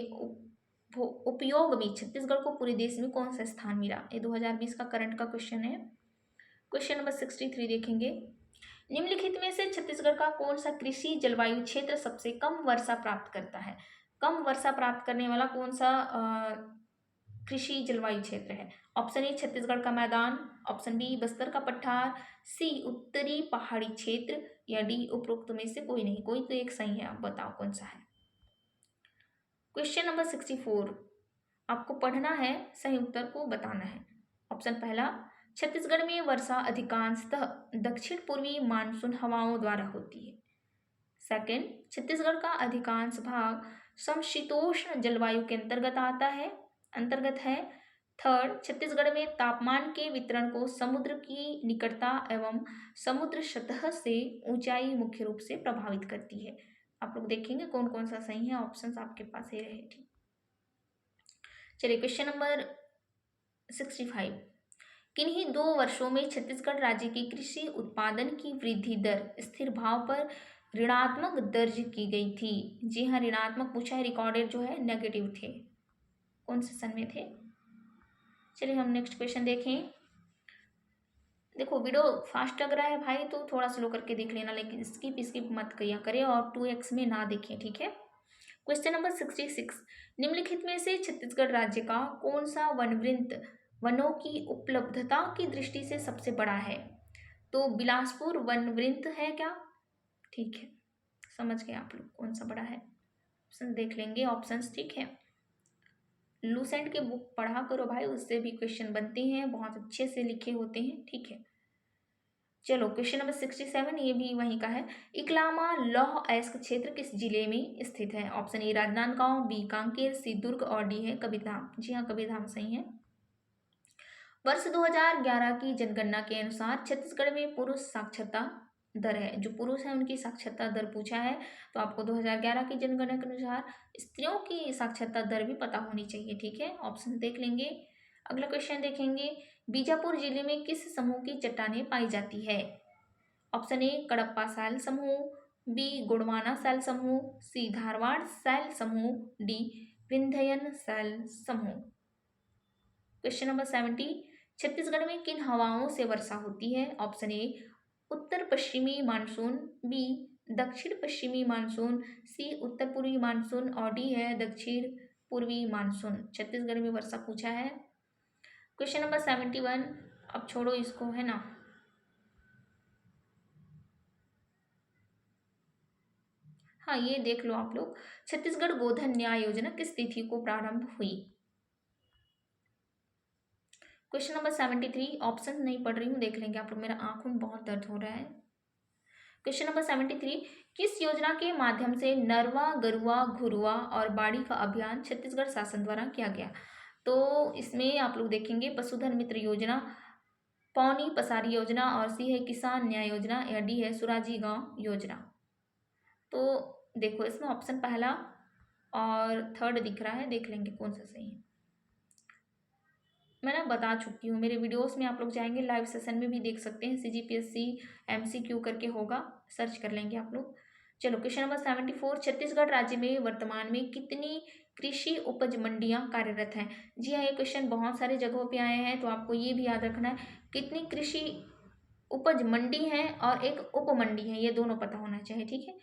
उपयोग में छत्तीसगढ़ को पूरे देश में कौन सा स्थान मिला? ये 2020 का करंट का क्वेश्चन है। क्वेश्चन नंबर 63 देखेंगे। निम्नलिखित में से छत्तीसगढ़ का कौन सा कृषि जलवायु क्षेत्र सबसे कम वर्षा प्राप्त करता है? कम वर्षा प्राप्त करने वाला कौन सा कृषि जलवायु क्षेत्र है? ऑप्शन ए छत्तीसगढ़ का मैदान, ऑप्शन बी बस्तर का पठार, सी उत्तरी पहाड़ी क्षेत्र या डी उपरोक्त में से कोई नहीं। कोई तो एक सही है, आप बताओ कौन सा है। क्वेश्चन नंबर 64 आपको पढ़ना है, सही उत्तर को बताना है। ऑप्शन पहला छत्तीसगढ़ में वर्षा अधिकांशतः दक्षिण पूर्वी मानसून हवाओं द्वारा होती है। सेकंड छत्तीसगढ़ का अधिकांश भाग समशीतोष्ण जलवायु के अंतर्गत है। थर्ड छत्तीसगढ़ में तापमान के वितरण को समुद्र की निकटता एवं समुद्र सतह से ऊंचाई मुख्य रूप से प्रभावित करती है। आप लोग देखेंगे कौन कौन सा सही है, ऑप्शंस आपके पास ये रहे। ठीक, चलिए क्वेश्चन नंबर 65 किन्हीं 2 वर्षों में छत्तीसगढ़ राज्य की कृषि उत्पादन की वृद्धि दर स्थिर भाव पर ऋणात्मक दर्ज की गई थी? जी हाँ, ऋणात्मक पूछा है, रिकॉर्डेड जो है नेगेटिव थे। कौन से सन में थे? चलिए हम नेक्स्ट क्वेश्चन देखें। देखो वीडियो फास्ट लग रहा है भाई तो थोड़ा स्लो करके देख लेना, लेकिन स्किप मत किया करें और 2x में ना देखें, ठीक है। क्वेश्चन नंबर 66 निम्नलिखित में से छत्तीसगढ़ राज्य का कौन सा वनवृंत वनों की उपलब्धता की दृष्टि से सबसे बड़ा है? तो बिलासपुर वनवृंत है क्या? ठीक है, समझ गए आप लोग कौन सा बड़ा है। ऑप्शन देख लेंगे, ऑप्शंस ठीक है। लूसेंट के बुक पढ़ा करो भाई, उससे भी क्वेश्चन बनते हैं, बहुत अच्छे से लिखे होते हैं, ठीक है। चलो क्वेश्चन नंबर 67 ये भी वहीं का है। इकलामा लौह अयस्क क्षेत्र किस जिले में स्थित है? Option A Rajnandgaon, B Kanker, C Durg और डी है कबीरधाम। जी हाँ, कबीरधाम सही है। वर्ष 2011 की जनगणना के अनुसार छत्तीसगढ़ में पुरुष साक्षरता दर है, जो पुरुष है उनकी साक्षरता दर पूछा है। तो आपको 2011 की जनगणना के अनुसार स्त्रियों की साक्षरता दर भी पता होनी चाहिए, ठीक है। ऑप्शन देख लेंगे। अगला क्वेश्चन देखेंगे, बीजापुर जिले में किस समूह की चट्टानें पाई जाती है? ऑप्शन ए कडप्पा सैल समूह, बी गोंडवाना सैल समूह, सी धारवाड़ सैल समूह, डी विंध्ययन सैल समूह। क्वेश्चन नंबर 70, छत्तीसगढ़ में किन हवाओं से वर्षा होती है? ऑप्शन ए उत्तर पश्चिमी मानसून, बी दक्षिण पश्चिमी मानसून, सी उत्तर पूर्वी मानसून और डी है दक्षिण पूर्वी मानसून। छत्तीसगढ़ में वर्षा पूछा है। क्वेश्चन नंबर 71, अब छोड़ो इसको, है ना। हाँ, ये देख लो आप लोग, छत्तीसगढ़ गोधन न्याय योजना किस तिथि को प्रारंभ हुई? क्वेश्चन नंबर 73, ऑप्शन नहीं पढ़ रही हूँ, देख लेंगे आप लोग, मेरा आंखों में बहुत दर्द हो रहा है। क्वेश्चन नंबर 73, किस योजना के माध्यम से नरवा गरुआ घुरुआ और बाड़ी का अभियान छत्तीसगढ़ शासन द्वारा किया गया? तो इसमें आप लोग देखेंगे पशुधन मित्र योजना, पौनी पसारी योजना और सी है किसान न्याय योजना या डी है सुराजी गांव योजना। तो देखो इसमें ऑप्शन पहला और थर्ड दिख रहा है, देख लेंगे कौन सा सही है। मैं ना बता चुकी हूँ, मेरे वीडियोस में आप लोग जाएंगे, लाइव सेशन में भी देख सकते हैं, CGPSC MCQ करके होगा, सर्च कर लेंगे आप लोग। चलो क्वेश्चन नंबर 74, छत्तीसगढ़ राज्य में वर्तमान में कितनी कृषि उपज मंडियां कार्यरत हैं? जी हाँ, ये क्वेश्चन बहुत सारे जगहों पे आए हैं, तो आपको ये भी याद रखना है, कितनी कृषि उपज मंडी है और एक उप मंडी है, ये दोनों पता होना चाहिए, ठीक है।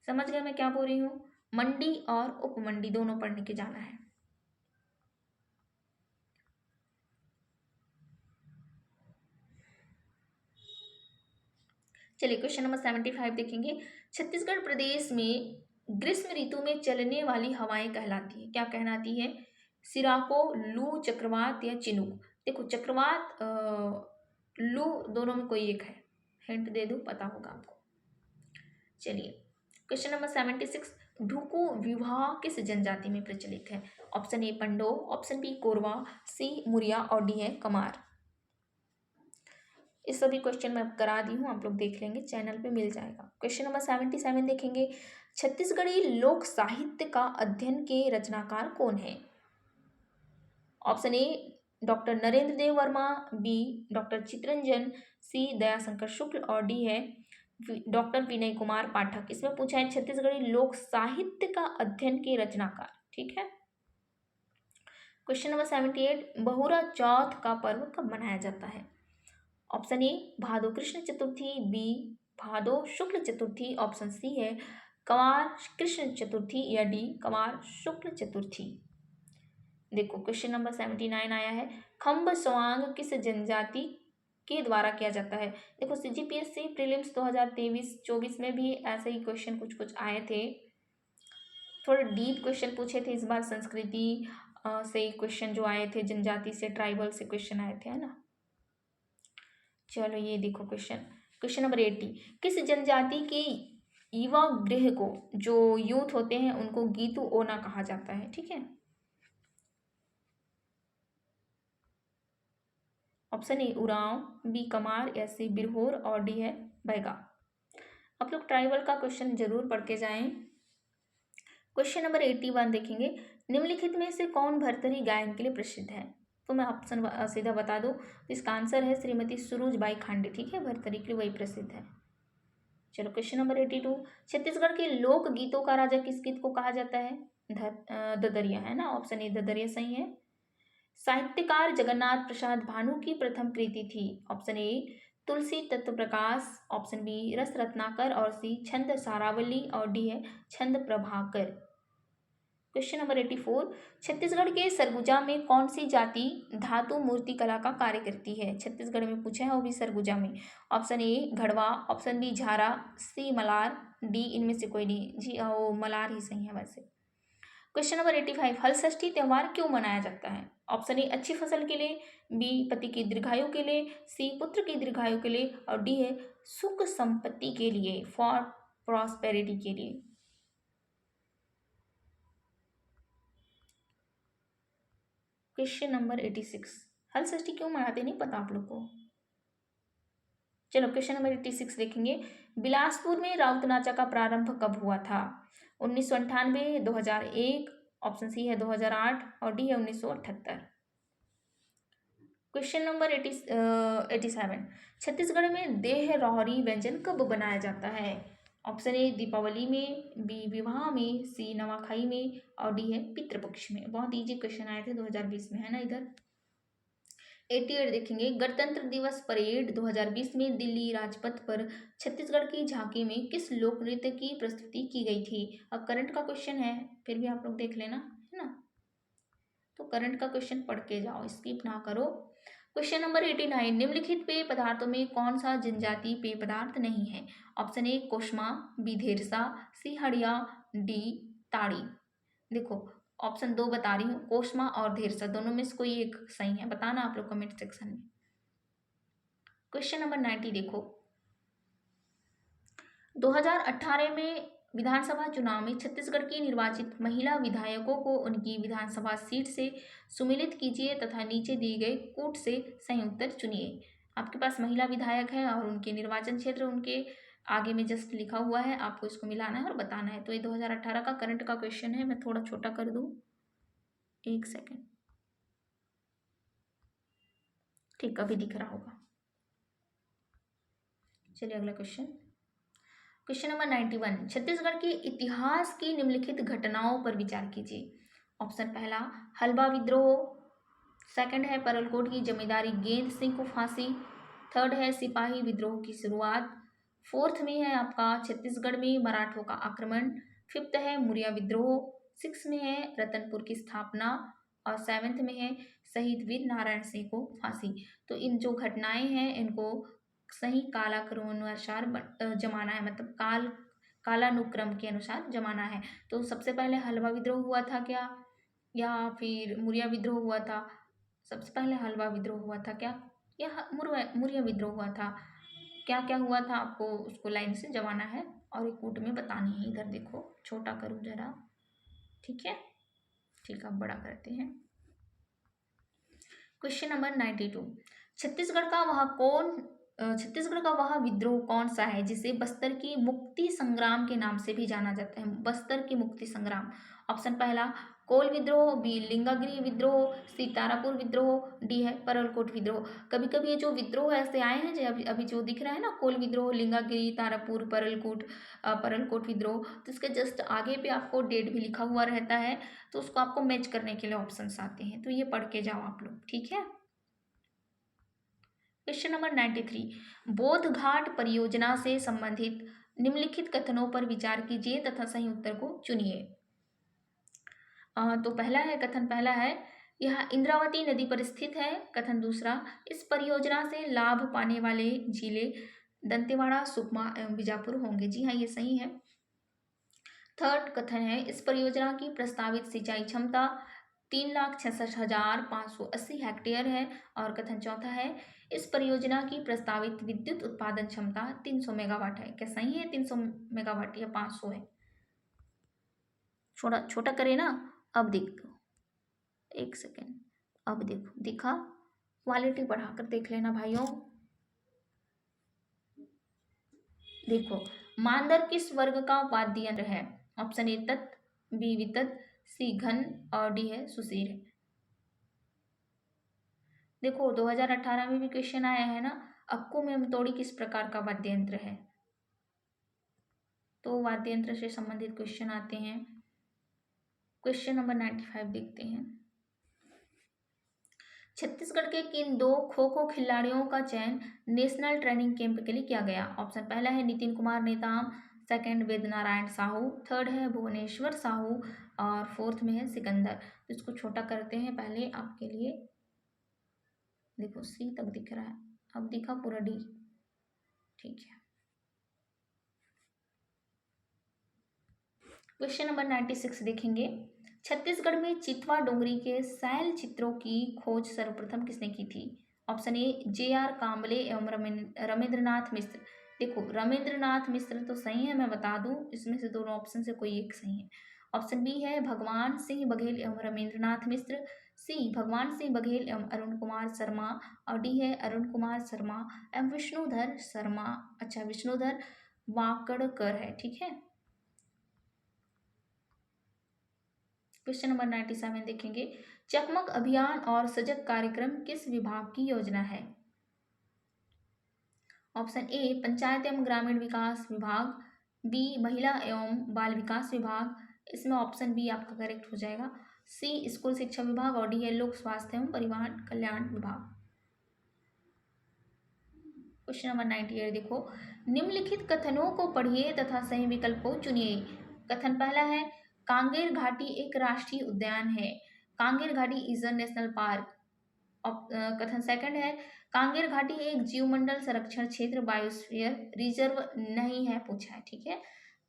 समझ गए मैं क्या बोल रही हूँ? मंडी और उप मंडी दोनों पढ़ने के जाना है। चलिए क्वेश्चन नंबर 75 देखेंगे, छत्तीसगढ़ प्रदेश में ग्रीष्म ऋतु में चलने वाली हवाएं कहलाती है, क्या कहलाती है? सिराको, लू, चक्रवात या चिनूक। देखो चक्रवात लू दोनों में कोई एक है, हिंट दे दूं, पता होगा आपको। चलिए क्वेश्चन नंबर 76, ढुकू विवाह किस जनजाति में प्रचलित है? Option A Pando, option B Korwa, C Muria और डी है कमार। इस सभी क्वेश्चन मैं करा दी हूँ, आप लोग देख लेंगे, चैनल पे मिल जाएगा। क्वेश्चन नंबर 77 देखेंगे, छत्तीसगढ़ी लोक साहित्य का अध्ययन के रचनाकार कौन है? Option A doctor Narendra Dev Verma, B doctor Chitranjan, C Dayashankar Shukla और डी है डॉक्टर विनय कुमार पाठक। इसमें पूछा है छत्तीसगढ़ी लोक साहित्य का अध्ययन के रचनाकार, ठीक है। क्वेश्चन नंबर 78, बहुरा चौथ का पर्व कब मनाया जाता है? ऑप्शन ए भादो कृष्ण चतुर्थी, बी भादो शुक्ल चतुर्थी, ऑप्शन सी है कंवार कृष्ण चतुर्थी या डी कंवार शुक्ल चतुर्थी। देखो क्वेश्चन नंबर 79 आया है, खम्ब स्वांग किस जनजाति के द्वारा किया जाता है? देखो CGPSC प्रीलिम्स 2023-24 में भी ऐसे ही क्वेश्चन कुछ कुछ आए थे, थोड़े डीप क्वेश्चन पूछे थे इस बार, संस्कृति से क्वेश्चन जो आए थे, जनजाति से, ट्राइबल से क्वेश्चन आए थे, है ना। चलो ये देखो क्वेश्चन नंबर 80, किस जनजाति के युवा गृह को, जो यूथ होते हैं उनको गीतू ओना कहा जाता है, ठीक है। Option A Oraon, B Kamar या सी बिरहोर और डी है बैगा। आप लोग ट्राइबल का क्वेश्चन जरूर पढ़ के जाएं। क्वेश्चन नंबर 81 देखेंगे, निम्नलिखित में से कौन भरथरी गायन के लिए प्रसिद्ध है? तो मैं ऑप्शन सीधा बता दूं, तो इसका आंसर है श्रीमती सुरुजबाई खांडे, ठीक है, भरथरी के लिए वही प्रसिद्ध है। चलो क्वेश्चन नंबर 82, छत्तीसगढ़ के लोक गीतों का राजा किस गीत को कहा जाता है? ददरिया, है ना, ऑप्शन ए ददरिया सही है। साहित्यकार जगन्नाथ प्रसाद भानु की प्रथम कृति थी? ऑप्शन ए तुलसी तत्व प्रकाश, ऑप्शन बी रस रत्नाकर और सी छंद सारावली और डी है छंद प्रभाकर। क्वेश्चन नंबर 84, छत्तीसगढ़ के सरगुजा में कौन सी जाति धातु मूर्ति कला का कार्य करती है? छत्तीसगढ़ में पूछा है, वो भी सरगुजा में। ऑप्शन ए घड़वा, ऑप्शन बी झारा, सी मलार, डी इनमें से कोई नहीं, जी वो मलार ही सही है वैसे। क्वेश्चन नंबर 85, हल षष्ठी त्यौहार क्यों मनाया जाता है? ऑप्शन ए अच्छी फसल के लिए, बी पति की दीर्घायु के लिए, सी पुत्र की दीर्घायु के लिए और डी है सुख संपत्ति के लिए, फॉर प्रॉस्पेरिटी के लिए। क्वेश्चन नंबर 86, हल षष्ठी क्यों मनाते नहीं पता आप लोग को? चलो क्वेश्चन नंबर 86 देखेंगे। बिलासपुर में राउत नाचा का प्रारंभ कब हुआ था? 1998, 2001, ऑप्शन सी है 2008 और डी है 1978। Question number 87। छत्तीसगढ़ में देह रोहरी व्यंजन कब बनाया जाता है? ऑप्शन ए दीपावली में, बी विवाह में, सी नवाखाई में और डी है पितृपक्ष में। बहुत इजी क्वेश्चन आए थे 2020 में, है ना। इधर 88 देखेंगे। गणतंत्र दिवस परेड 2020 में दिल्ली राजपथ पर छत्तीसगढ़ की झांकी में किस लोक नृत्य की प्रस्तुति की गई थी? अब करंट का क्वेश्चन है, फिर भी आप लोग देख लेना, है ना। तो करंट का क्वेश्चन पढ़ के जाओ, स्किप ना करो। Question number 89। निम्नलिखित पेय पदार्थों में कौन सा जनजातीय पेय पदार्थ नहीं है? Option A Koshma, B Dhersa, C Handia, D Tadi. देखो ऑप्शन 2 बता रही हूँ, कोशमा और धेरसा, दोनों में से कोई एक सही है, बताना आप लोग कमेंट सेक्शन में। क्वेश्चन नंबर 90 देखो। 2018 में विधानसभा चुनाव में छत्तीसगढ़ की निर्वाचित महिला विधायकों को उनकी विधानसभा सीट से सुमेलित कीजिए तथा नीचे दिए गए कूट से सही उत्तर चुनिए। आपके पास महिला विधायक है और उनके निर्वाचन क्षेत्र उनके आगे में जस्ट लिखा हुआ है, आपको इसको मिलाना है और बताना है। तो ये 2018 का करंट का क्वेश्चन है। मैं थोड़ा छोटा कर दूँ, एक सेकेंड। ठीक, अभी दिख रहा होगा। चलिए अगला क्वेश्चन। Question number 91। छत्तीसगढ़ के इतिहास की निम्नलिखित घटनाओं पर विचार कीजिए। ऑप्शन पहला हलबा विद्रोह, सेकंड है परलकोट की जमींदारी गेंद सिंह को फांसी, थर्ड है सिपाही विद्रोह की शुरुआत, फोर्थ में है आपका छत्तीसगढ़ में मराठों का आक्रमण, फिफ्थ है मुरिया विद्रोह, सिक्स में है रतनपुर की स्थापना और सेवेंथ में है शहीद वीर नारायण सिंह को फांसी। तो इन जो घटनाएं हैं इनको सही कालाक्रम अनुसार जमाना है, मतलब कालानुक्रम के अनुसार जमाना है। तो सबसे पहले हलवा विद्रोह हुआ था क्या, या फिर मुरिया विद्रोह हुआ था? सबसे पहले हलवा विद्रोह हुआ था क्या, या मुरिया विद्रोह हुआ था? क्या क्या हुआ था आपको उसको लाइन से जमाना है और एक कूट में बतानी है। इधर देखो, छोटा करूँ जरा, ठीक है। ठीक, अब बड़ा करते हैं। Question number 92। छत्तीसगढ़ का वह विद्रोह कौन सा है जिसे बस्तर की मुक्ति संग्राम के नाम से भी जाना जाता है? बस्तर की मुक्ति संग्राम। ऑप्शन पहला कोल विद्रोह, बी लिंगागिरी विद्रोह, सी तारापुर विद्रोह, डी है परलकोट विद्रोह। कभी कभी ये जो विद्रोह ऐसे आए हैं जो अभी अभी जो दिख रहा है ना, कोल विद्रोह, लिंगागिरी, तारापुर, परलकोट विद्रोह, तो इसके जस्ट आगे पे आपको डेट भी लिखा हुआ रहता है, तो उसको आपको मैच करने के लिए ऑप्शंस आते हैं। तो ये पढ़ के जाओ आप लोग, ठीक है। Question number 93। बोध घाट परियोजना से संबंधित निम्नलिखित कथनों पर विचार कीजिए तथा सही उत्तर को चुनिए। तो कथन पहला है यह इंद्रावती नदी पर स्थित है। कथन दूसरा, इस परियोजना से लाभ पाने वाले जिले दंतेवाड़ा, सुकमा एवं बीजापुर होंगे। जी हाँ, ये सही है। थर्ड कथन है इस परियोजना की प्रस्तावित सिंचाई क्षमता 3,66,580 हेक्टेयर है। और कथन चौथा है इस परियोजना की प्रस्तावित विद्युत उत्पादन क्षमता 300 मेगावाट है। क्या सही है 300 मेगावाट या 500 है? छोटा छोटा करे ना, अब देख दो, एक सेकेंड, अब देखो दिखा, क्वालिटी बढ़ाकर देख लेना भाइयों। देखो मांदर किस वर्ग का वाद्य यंत्र है? ऑप्शन ए तत्, बी वितत, सी घन और डी है सुशीर। देखो 2018 में भी क्वेश्चन आया है ना, अक्कू में तोड़ी किस प्रकार का वाद्य यंत्र है? तो वाद्य यंत्र से संबंधित क्वेश्चन आते हैं। क्वेश्चन नंबर 95 देखते हैं। छत्तीसगढ़ के किन 2 खो खो खिलाड़ियों का चयन नेशनल ट्रेनिंग कैंप के लिए किया गया? ऑप्शन पहला है नितिन कुमार नेताम, सेकंड वेद नारायण साहू, थर्ड है भुवनेश्वर साहू और फोर्थ में है सिकंदर। तो इसको छोटा करते हैं पहले आपके लिए। देखो सी तक दिख रहा है, अब दिखा पूरा डी, ठीक है। क्वेश्चन नंबर 96 देखेंगे। छत्तीसगढ़ में चितवा डोंगरी के शैल चित्रों की खोज सर्वप्रथम किसने की थी? ऑप्शन ए JR कांबले एवं रमेंद्रनाथ मिश्र। देखो रमेंद्रनाथ मिश्र तो सही है, मैं बता दूं इसमें से दोनों ऑप्शन से कोई एक सही है। ऑप्शन बी है भगवान सिंह बघेल एवं रमेंद्रनाथ मिश्र, सी भगवान सिंह बघेल एवं अरुण कुमार शर्मा, और डी है अरुण कुमार शर्मा एवं विष्णुधर शर्मा, अच्छा विष्णुधर वाकड़कर है, ठीक है। क्वेश्चन नंबर 97 देखेंगे, चकमक अभियान और सजग कार्यक्रम किस विभाग की योजना है? ऑप्शन ए पंचायत एवं ग्रामीण विकास विभाग, बी महिला एवं बाल विकास विभाग, इसमें ऑप्शन बी आपका करेक्ट हो जाएगा। सी स्कूल शिक्षा विभाग, और डी है लोक स्वास्थ्य एवं परिवहन कल्याण विभाग। क्वेश्चन नंबर 98 देखो, निम्नलिखित कथनों को पढ़िए तथा सही विकल्प को चुनिए। कथन पहला है, कांगेर घाटी एक राष्ट्रीय उद्यान है। Kanger Ghati is a national park. कथन सेकंड है, कांगेर घाटी एक जीवमंडल संरक्षण क्षेत्र बायोस्फीयर रिजर्व नहीं है, पूछा है, ठीक है,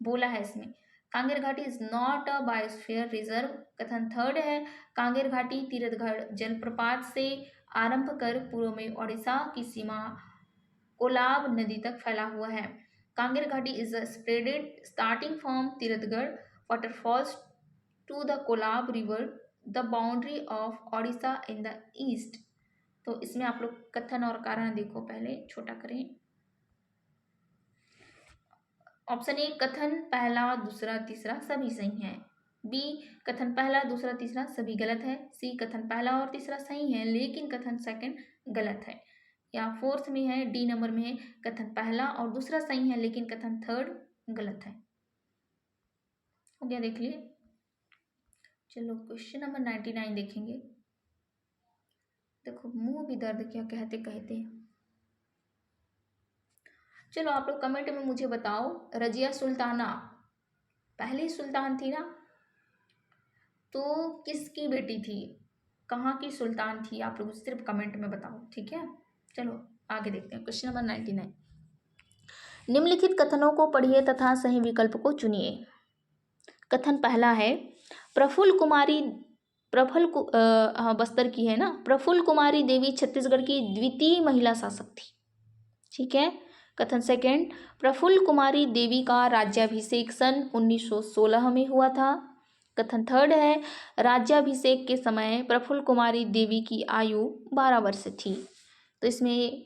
बोला है इसमें। Kanger Ghati is not a biosphere reserve. कथन थर्ड है, कांगेर घाटी तीरथगढ़ जलप्रपात से आरंभ कर पूर्व में ओडिशा की सीमा कोलाब नदी तक फैला हुआ है। Kanger Ghati is spreaded starting from Tirathgarh waterfalls to the Kolab river, the boundary of Odisha in the east. तो इसमें आप लोग कथन और कारण देखो, पहले छोटा करें। ऑप्शन ए कथन पहला दूसरा तीसरा सभी सही है, बी कथन पहला दूसरा तीसरा सभी गलत है, सी कथन पहला और तीसरा सही है लेकिन कथन सेकंड गलत है, या फोर्थ में है डी नंबर में है कथन पहला और दूसरा सही है लेकिन कथन थर्ड गलत है। हो गया, देख लिए। चलो क्वेश्चन नंबर 99 देखेंगे। देखो मुंह भी दर्द क्या कहते कहते। चलो आप लोग कमेंट में मुझे बताओ, रजिया सुल्ताना पहली सुल्तान थी ना, तो किसकी बेटी थी, कहाँ की सुल्तान थी, आप लोग सिर्फ कमेंट में बताओ, ठीक है। चलो आगे देखते हैं क्वेश्चन नंबर 99। निम्नलिखित कथनों को पढ़िए तथा सही विकल्प को चुनिए। कथन पहला है, प्रफुल्ल कुमारी बस्तर की है ना, प्रफुल्ल कुमारी देवी छत्तीसगढ़ की द्वितीय महिला शासक थी, ठीक है। कथन सेकंड, प्रफुल्ल कुमारी देवी का राज्याभिषेक सन 1916 में हुआ था। कथन थर्ड है, राज्याभिषेक के समय प्रफुल्ल कुमारी देवी की आयु 12 वर्ष थी। तो इसमें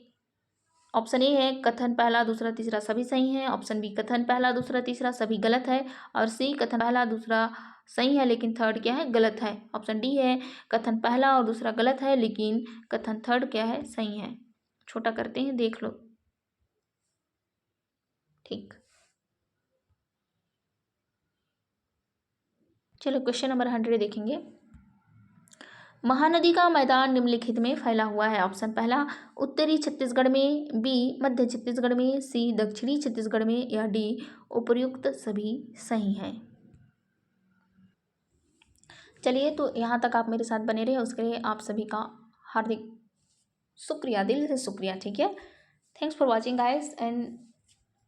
ऑप्शन ए है कथन पहला दूसरा तीसरा सभी सही है, ऑप्शन बी कथन पहला दूसरा तीसरा सभी गलत है, और सी कथन पहला दूसरा सही है लेकिन थर्ड क्या है गलत है, ऑप्शन डी है कथन पहला और दूसरा गलत है लेकिन कथन थर्ड क्या है सही है। छोटा करते हैं, देख लो, ठीक। चलो क्वेश्चन नंबर 100 देखेंगे। महानदी का मैदान निम्नलिखित में फैला हुआ है। ऑप्शन पहला उत्तरी छत्तीसगढ़ में, बी मध्य छत्तीसगढ़ में, सी दक्षिणी छत्तीसगढ़ में, या डी उपर्युक्त सभी सही हैं। चलिए तो यहाँ तक आप मेरे साथ बने रहे, उसके लिए आप सभी का हार्दिक शुक्रिया, दिल से शुक्रिया, ठीक है। Thanks for watching guys, and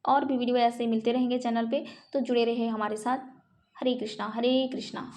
और भी वीडियो ऐसे मिलते रहेंगे चैनल पे, तो जुड़े रहे हमारे साथ। हरे कृष्णा हरे कृष्णा।